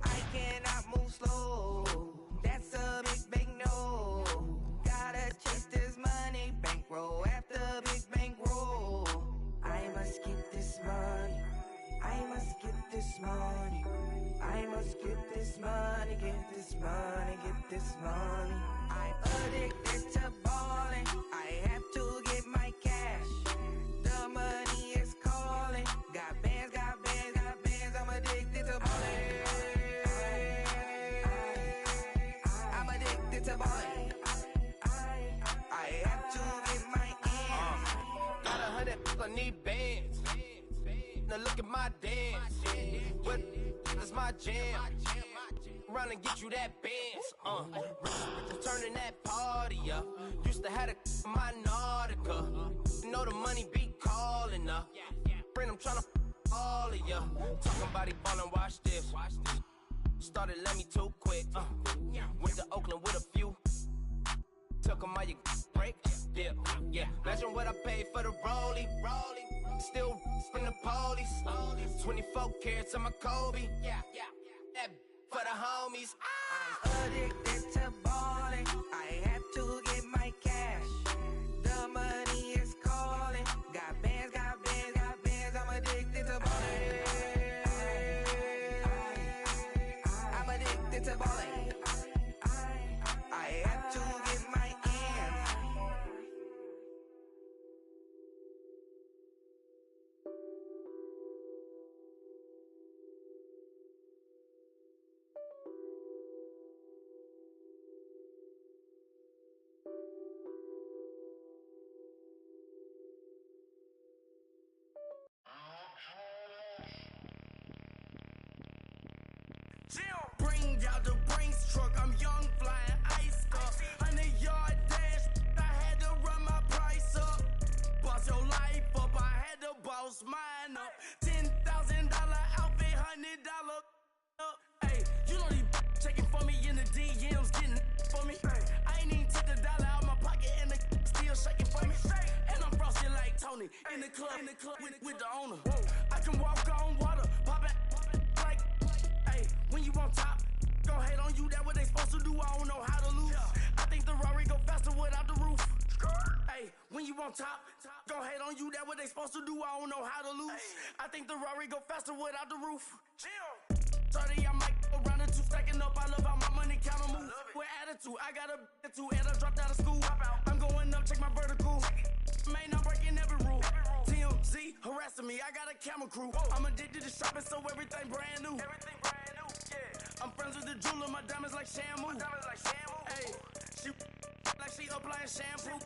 I cannot move slow, that's a big no. Gotta chase this money, bankroll after big bankroll. I must get this money, I must get this money. I must get this money, get this money, get this money. I'm addicted to ballin', I have to get my cash. The money is calling. Got bands, got bands, got bands. I'm addicted to ballin'. I'm addicted to ballin'. I have to get my ends. Got 100, I need bands. Now look at my dance. What is my jam? around and get you that Benz. Turning that party up. Used to have my Nautica. You know the money be calling up. Friend, I'm tryna all of ya. Talking about he ballin', watch this. Started let me too quick. Went to Oakland with a few. Took 'em all you break. Yeah. Imagine what I paid for the rollie. Still from the police. 24 carats on my Kobe. That for the homies. I'm addicted to balling. I have to get my cash. The money is calling. Got bands, got bands, got bands. I'm addicted to balling. I'm addicted to balling. I have to get my ends. Bring out the Brinks truck, I'm young, flying ice up. 100-yard dash, I had to run my price up. Boss your life up, I had to boss mine up. $10,000 outfit, $100 up. Hey, you know these checking for me in the DMs, getting for me. I ain't even took the dollar out my pocket and the still shaking for me. And I'm frosty like Tony in the club with the owner. I can walk on water, pop it like, hey, when you on top, gon' hate on you, that what they supposed to do, I don't know how to lose. I think the Rari go faster without the roof. Hey, when you on top, gon' hate on you, that what they supposed to do, I don't know how to lose. I think the Rari go faster without the roof. 30, I might go around the two, stacking up, I love how my money counter move. With attitude, I got a attitude, and I dropped out of school. I'm going up, check my vertical. Man, I'm breaking every rule. TMZ harassing me, I got a camera crew. I'm addicted to shopping, so everything brand new. I'm friends with the jeweler, my diamonds like Shamu. Hey, she like she applying shampoo.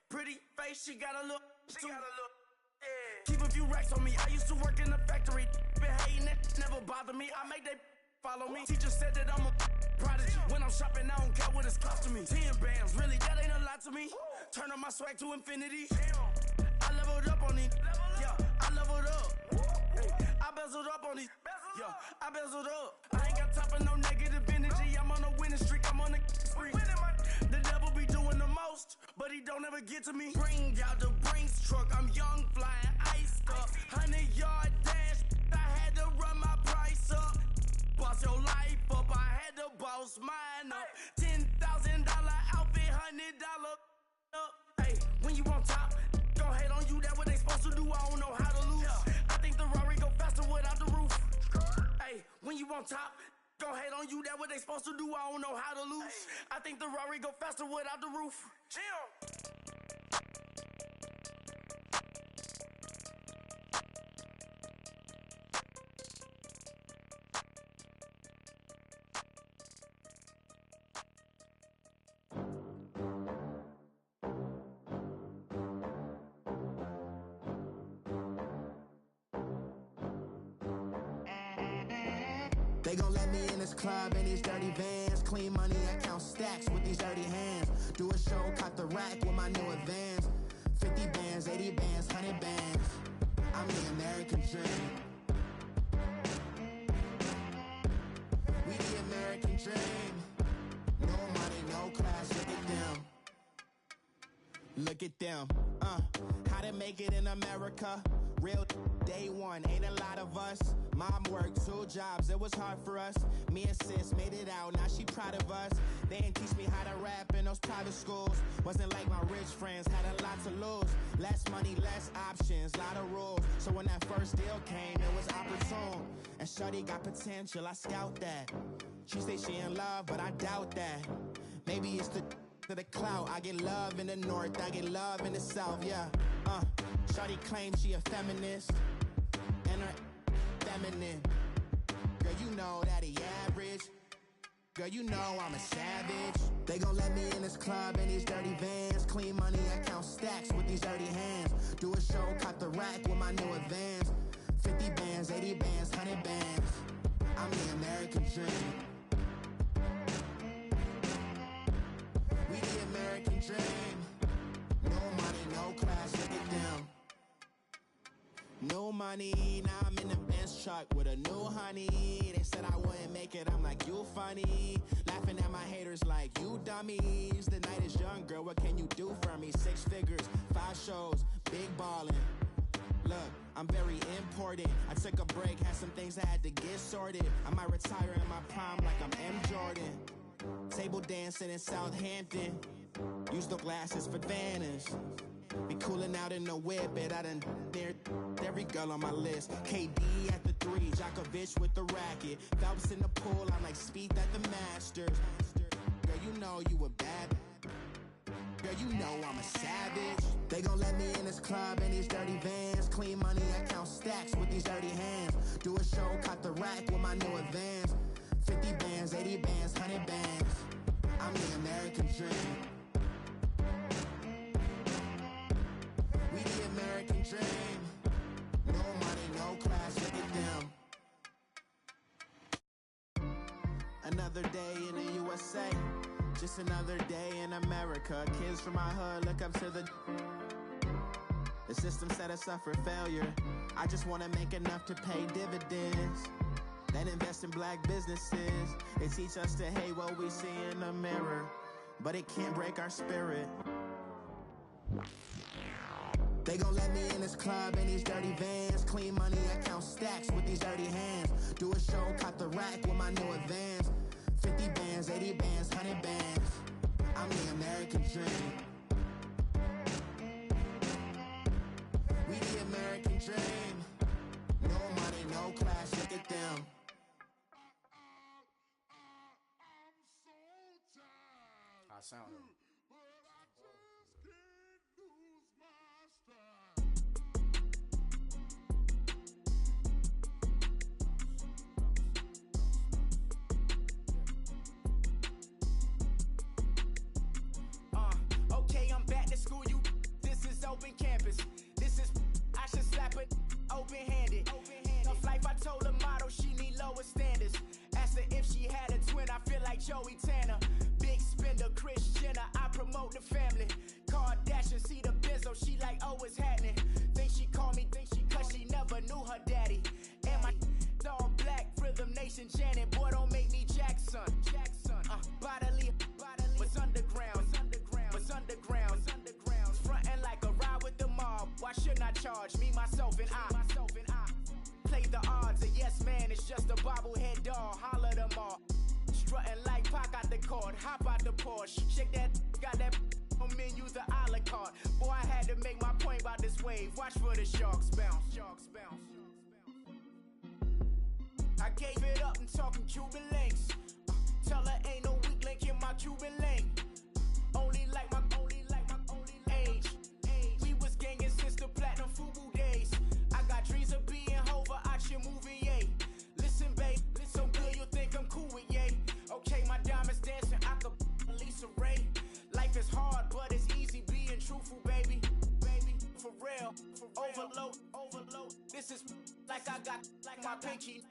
Pretty face, she got a look. Keep a few racks on me. I used to work in the factory. Been hating it, never bother me. I make they follow me. Teacher said that I'm a prodigy. When I'm shopping, I don't care what it's costing me. 10 bands, really, that ain't a lot to me. Turn on my swag to infinity. I leveled up on these. Yeah, I leveled up. I bezeled up on these. Yeah, I bezeled up. I ain't got time for no negative energy. I'm on a winning streak. I'm on a spree. The devil be doing the most, but he don't ever get to me. Bring out the Brinks truck. I'm young, flying ice up. 100-yard dash. I had to run my price up. Boss your life up. I had to boss mine up. $10,000 outfit, $100 up. Hey, when you on top, gon' hate on you. That what they supposed to do. I don't know how to lose. I think the Rari go faster without the roof. Hey, when you on top, gon' hate on you. That what they supposed to do. I don't know how to lose. I think the Rari go faster without the roof. They gon' let me in this club in these dirty vans. Clean money, I count stacks with these dirty hands. Do a show, caught the rack with my new advance. 50 bands, 80 bands, 100 bands. I'm the American dream. We the American dream. No money, no class, look at them. Look at them, how to make it in America. Real day one, ain't a lot of us. Mom worked 2 jobs, it was hard for us. Me and sis made it out, now she proud of us. They didn't teach me how to rap in those private schools. Wasn't like my rich friends, had a lot to lose. Less money, less options, lot of rules. So when that first deal came, it was opportune. And shorty got potential, I scout that. She say she in love, but I doubt that. Maybe it's the clout. I get love in the north, I get love in the south, yeah. Shorty claims she a feminist, and her feminine. Girl, you know that he average. Girl, you know I'm a savage. They gon' let me in this club in these dirty vans. Clean money, I count stacks with these dirty hands. Do a show, caught the rack with my new advance. 50 bands, 80 bands, 100 bands. I'm the American American dream. We the American dream. No money, no class, look at them. No money, now I'm in the Benz truck with a new honey. They said I wouldn't make it, I'm like, you funny. Laughing at my haters like, you dummies. The night is young, girl, what can you do for me? 6 figures, 5 shows, big ballin'. Look, I'm very important. I took a break, had some things I had to get sorted. I might retire in my prime like I'm M. Jordan. Table dancing in Southampton. Use the glasses for Vanish. Be cooling out in the whip, but I done dared every girl on my list. KD at the 3, Djokovic with the racket. Phelps in the pool, I'm like Speed at the Masters. Girl, you know you a bad. Girl, you know I'm a savage. They gon' let me in this club in these dirty vans. Clean money, I count stacks with these dirty hands. Do a show, cut the rack with my new advance. 50 bands, 80 bands, 100 bands. I'm the American dream. We the American dream. No money, no class, look at them. Another day in the USA. Just another day in America. Kids from my hood look up to the system set us up for failure. I just want to make enough to pay dividends. Then invest in black businesses. They teach us to hate what we see in the mirror, but it can't break our spirit. They gon' let me in this club in these dirty vans. Clean money, I count stacks with these dirty hands. Do a show, cut the rack with my new advance. 50 bands, 80 bands, 100 bands. I'm the American dream. We the American dream. No money, no class, look at them. I sound it. Okay, I'm back to school, you. This is open campus. This is, I should slap it open-handed. Tough life, I told her motto, she need lower standards. Asked her if she had a twin, I feel like Joey Tanner. Big spender, Kris Jenner, I promote the family. Kardashian, see the Benzo, she like, oh, it's happening. Think she called me, cause she never knew her daddy. And my all black, Rhythm Nation, Janet, boy, don't make me Jackson. Bodily, was underground. Frontin' like a ride with the mob. Why shouldn't I charge me, myself, and I? Play the odds, a yes man is just a bobblehead doll. Holler them all. Strutting like Pac out the court, hop out the Porsche. Shake that, got that on menu, the a la carte. Boy, I had to make my point about this wave. Watch for the sharks bounce. I gave it up and talking Cuban links. Tell her ain't no weak link in my Cuban link. Only like my age. We was gangin' since the platinum FUBU days. I got dreams of being Hova out your movie, yay. Listen, babe, so good you think I'm cool with yay. Okay, my diamonds dancing, I could Lisa Ray. Life is hard, but it's easy being truthful, baby. For real, overload. This is like I got like my pinky.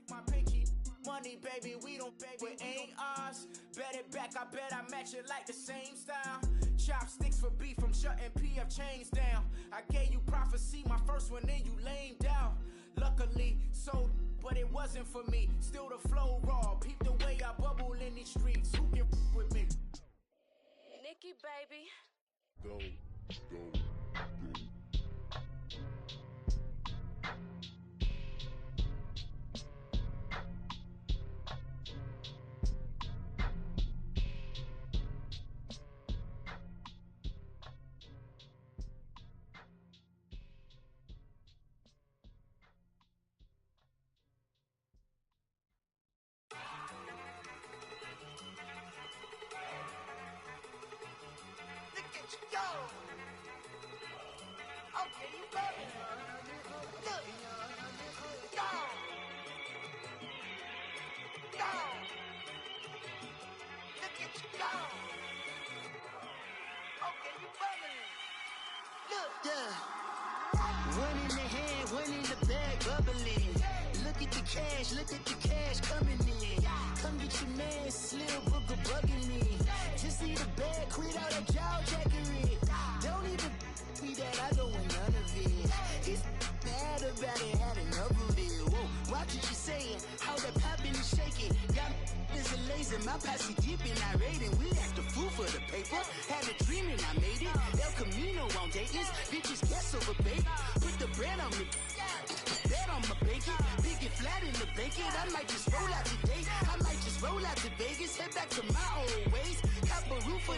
Money, baby, we don't baby, it ain't ours. Bet it back, I bet I match it like the same style. Chopsticks for beef, I'm shutting PF chains down. I gave you prophecy, my first one, then you lamed out. Luckily, sold, but it wasn't for me. Still the flow raw, peep the way I bubble in these streets. Who can with me? Nikki, baby. Go. Yo! Okay, you got it. Look. Go! Look at you go! Okay, you bumming. Look. Yeah. One in the hand, one in the bag, bubbling. Look at the cash coming in. Come get your man, Slim Booker bugging me. Just need a bag, quit all that jaw jackery. Don't even be that, I don't want none of it. He's mad about it, had enough of it. Whoa, watch what you saying, how that poppin' and shaking. Got is a laser, my posse deep and I raiding. We act a fool for the paper. Had a dream and I made it. El Camino on Dayton's, bitches guess over baby. Put the bread on me. Bet on my bacon, big and flat in the bacon. I might just roll out today. I might just roll out to Vegas, head back to my old ways. Cop a roof for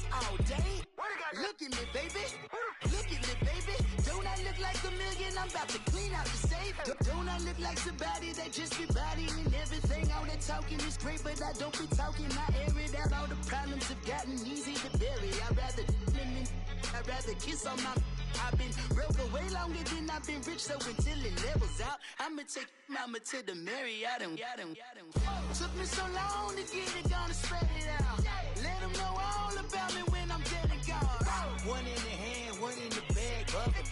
all day. Look at me, baby. Look at me, baby. Don't I look like $1 million? I'm about to clean out the safe. Don't I look like somebody that just be bodying everything? All that talking is great, but I don't be talking. I air it out. All the problems have gotten easy to bury. I'd rather kiss on my. I've been broke way longer than I've been rich, so until it levels out, I'ma take mama to the Marriott and took me so long to get it, gonna spread it out. Let them know all about me when I'm dead and gone. One in the hand, one in the bag, bubbling.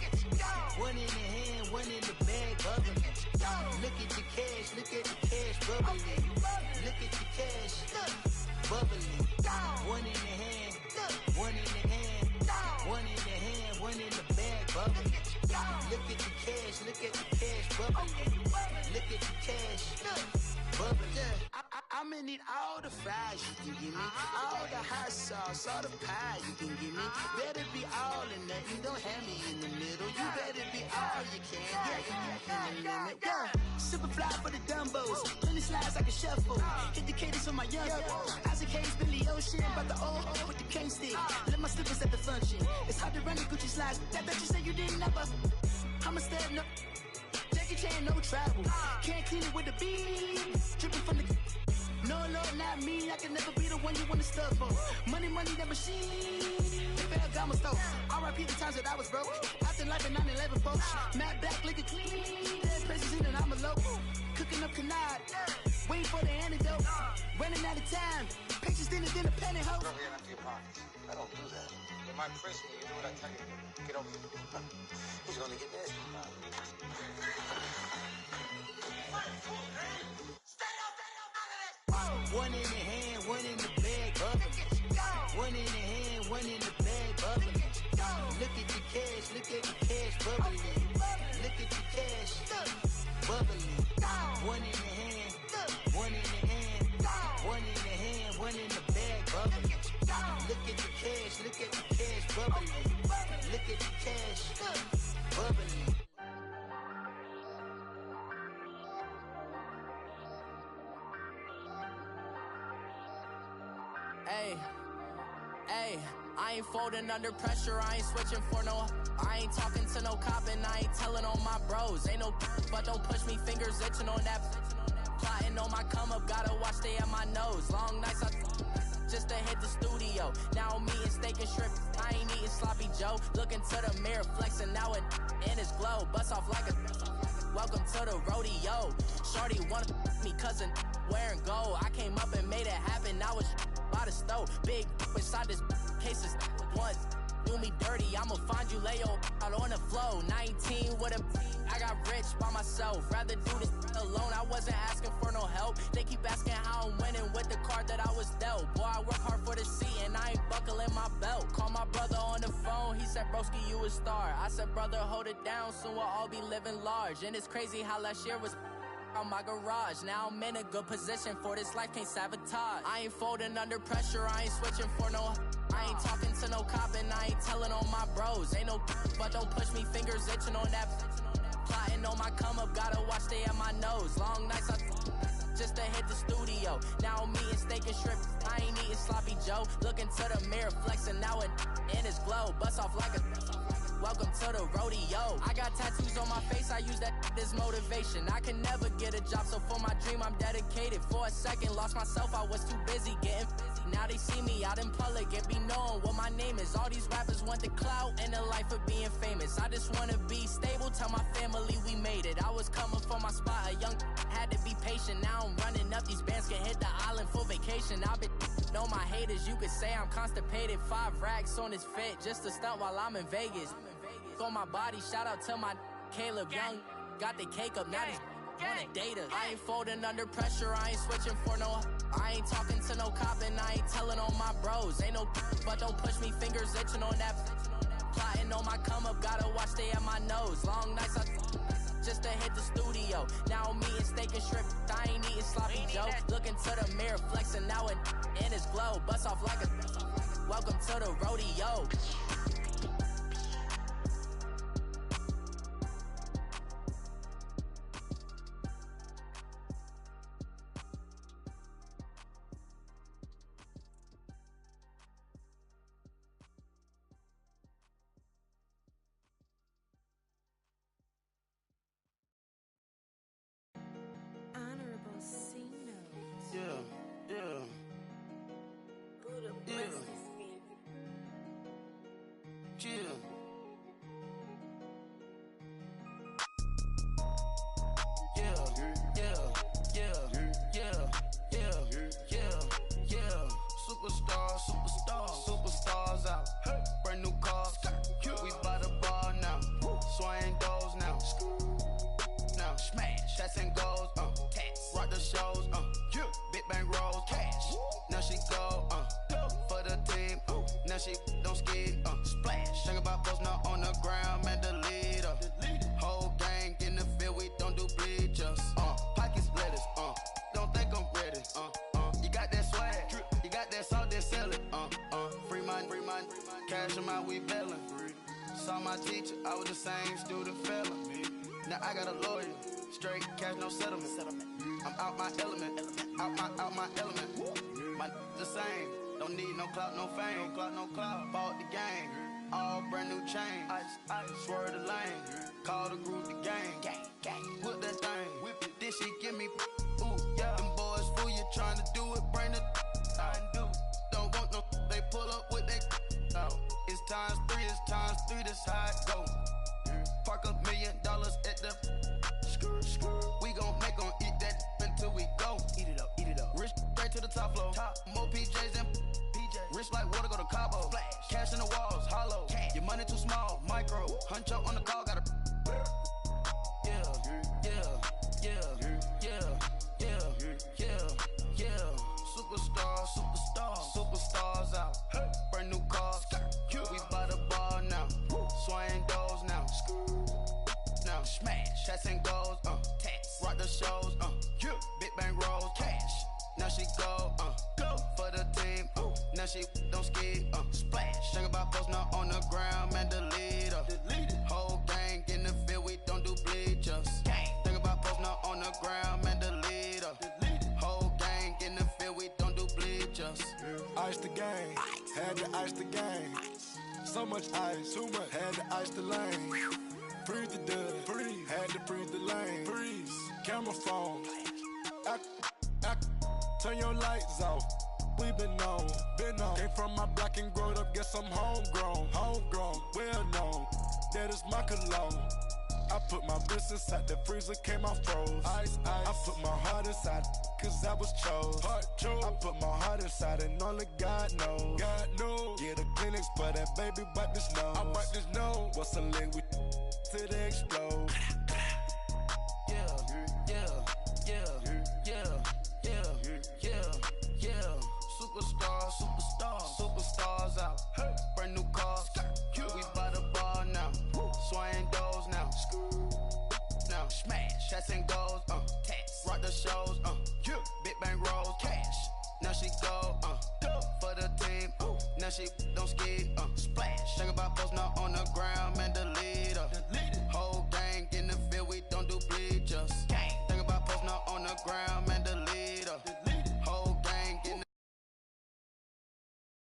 One in the hand, one in the bag, bubbling. Look at the cash, bubbling. Look at the cash, bubbling. One in the hand, one in the hand, one in the hand, one in the bag, bubbling. Look at the cash, bubbling. Look at the cash, bubbling. I'ma need all the fries you can give me, all the hot sauce, all the pie you can give me. Better be all or nothing, don't have me in the middle. You better be all you can, yeah, in the limit. Yeah. Super fly for the Dumbos, plenty slides like a shuffle. Hit the cadence on my young Isaac Hayes, Billy Ocean, about the old with the cane stick. Let my slippers at the function. It's hard to run the Gucci slides. That bet you say you didn't never. I'ma step no. Jackie Chan, no travel. Can't clean it with the beat. Dripping from the. No, not me. I can never be the one you wanna stuff for. Money, that machine. The Ferragamo store. R.I.P. the times that I was broke. After life in 9/11, folks. Matt back, looking clean. Dead presents in and I'm alone. Cooking up canard. Waiting for the antidote. Running out of time. Patience thinner than a penny hoe. Don't get into your pockets. I don't do that. You might press me. You do what I tell you. Get over here. Who's gonna get this? One in the hand, one in the bag, bubbling. One in the hand, one in the bag, bubbling. Look at the cash, bubbling. Look at the cash, bubbling. One in the hand, one in the hand, one in the hand, one in the bag, bubbling. Look at the cash, bubbling. Look at the cash, bubbling. Hey, I ain't folding under pressure, I ain't switching for no. I ain't talking to no cop and I ain't telling on my bros. Ain't no but don't push me, fingers itching on that. Plotting on my come up, gotta watch stay at my nose. Long nights I just to hit the studio. Now I'm eating steak and shrimp, I ain't eating sloppy Joe. Looking to the mirror, flexing now it in his glow. Bust off like a welcome to the rodeo. Shorty wanna me cousin wearing gold. I came up and made it happen, now it's by the stove. Big inside this cases once do me dirty, I'ma find you lay out on the floor. 19 with a I got rich by myself, rather do this alone. I wasn't asking for no help, they keep asking how I'm winning with the card that I was dealt. Boy, I work hard for the seat and I ain't buckling my belt. Call my brother on the phone, he said broski you a star. I said brother hold it down, soon we'll all be living large. And it's crazy how last year was on my garage. Now I'm in a good position for this life, can't sabotage. I ain't folding under pressure, I ain't switching for no. I ain't talking to no cop and I ain't telling on my bros. Ain't no but don't push me, fingers itching on that. Plotting on my come up, gotta watch stay at my nose. Long nights I just to hit the studio. Now I'm eating steak and shrimp, I ain't eating sloppy Joe. Looking to the mirror, flexing now it in his glow. Bust off like a welcome to the rodeo. I got tattoos on my face, I use that as motivation. I can never get a job, so for my dream I'm dedicated. For a second, lost myself, I was too busy getting busy. Now they see me out in public and be knowing what my name is. All these rappers want the clout and the life of being famous. I just wanna be stable, tell my family we made it. I was coming for my spot, a young had to be patient. Now I'm running up, these bands can hit the island for vacation. I've been know my haters, you could say I'm constipated. 5 racks on his fit, just to stunt while I'm in Vegas. On my body, shout out to my Caleb Young. Got the cake up, now these wanna date us. I ain't folding under pressure, I ain't switching for no. I ain't talking to no cop and I ain't telling on my bros. Ain't no but don't push me, fingers itching on that. Plotting on my come up, gotta watch stay at my nose. Long nights I just to hit the studio. Now I'm eating steak and shrimp, I ain't eating sloppy joes. Looking to the mirror, flexing now and in his glow. Bust off like a welcome to the rodeo. Superstars out. Brand new cars. We by the bar now. Swaying doors now. Now smash. Shots and goals. Rock the shows. Big bang rolls. Cash. Now she go. For the team. Now she don't ski. Splash. Think about post now on the ground. Man, the leader. Whole gang in the field. We don't do bleachers. Pockets lettuce. Don't think I'm ready. You got that swag. You got that salt, then sell it. Free mind. Cash them out, we bailin'. Saw my teacher, I was the same student fella. Now I got a lawyer, straight cash, no settlement. I'm out my element, out my element. My the same, don't need no clout, no fame. No clout. Bought the game, all brand new chain. I swerve the lane, call the group the gang. Whip that thing, whip it. Then she give me, ooh yeah. Them boys fool you trying to do it, bring the don't want no, they pull up with they It's times three, this how it go. Park $1 million at the we gon' make them eat that until we go. Eat it up. Rich straight to the top floor. More PJs than PJs. Rich like water, go to Cabo. Splash. Cash in the walls, hollow. Cash. Your money too small, micro. Hunch up on the call, gotta Superstars out. Brand new cars. We by the bar now. Swaying doors now. Now smash. Shots and goals. Rock the shows. Big bang rolls. Cash. Now she go. For the team. Now she don't ski. Splash. Think about post now on the ground. Man, the leader. Whole gang in the field. We don't do bleachers. Think about post now on the ground. Man, the leader. Whole gang in the field. We don't do bleachers. Ice the game, had to ice the game. So much ice, too much, had to ice the lane. Freeze the dud, had to freeze the lane. Freeze, camera phone. Turn your lights off. We been on. Came from my block and growed up, guess I'm homegrown, well known. That is my cologne. I put my wrist inside the freezer, came out froze. Ice. I put my heart inside, cause I was chose. I put my heart inside and only God knows. Yeah, the clinics for that baby, wipe this nose. I wipe this nose. What's a leg with till they explode? Superstars out. Brand new cars. We by the bar now. Swaying doors now. Now smash. Shots and goals. Rock the shows. Big bang rolls. Cash. Now she go. For the team. Now she don't ski. Splash. Think about post now on the ground. Man, the leader.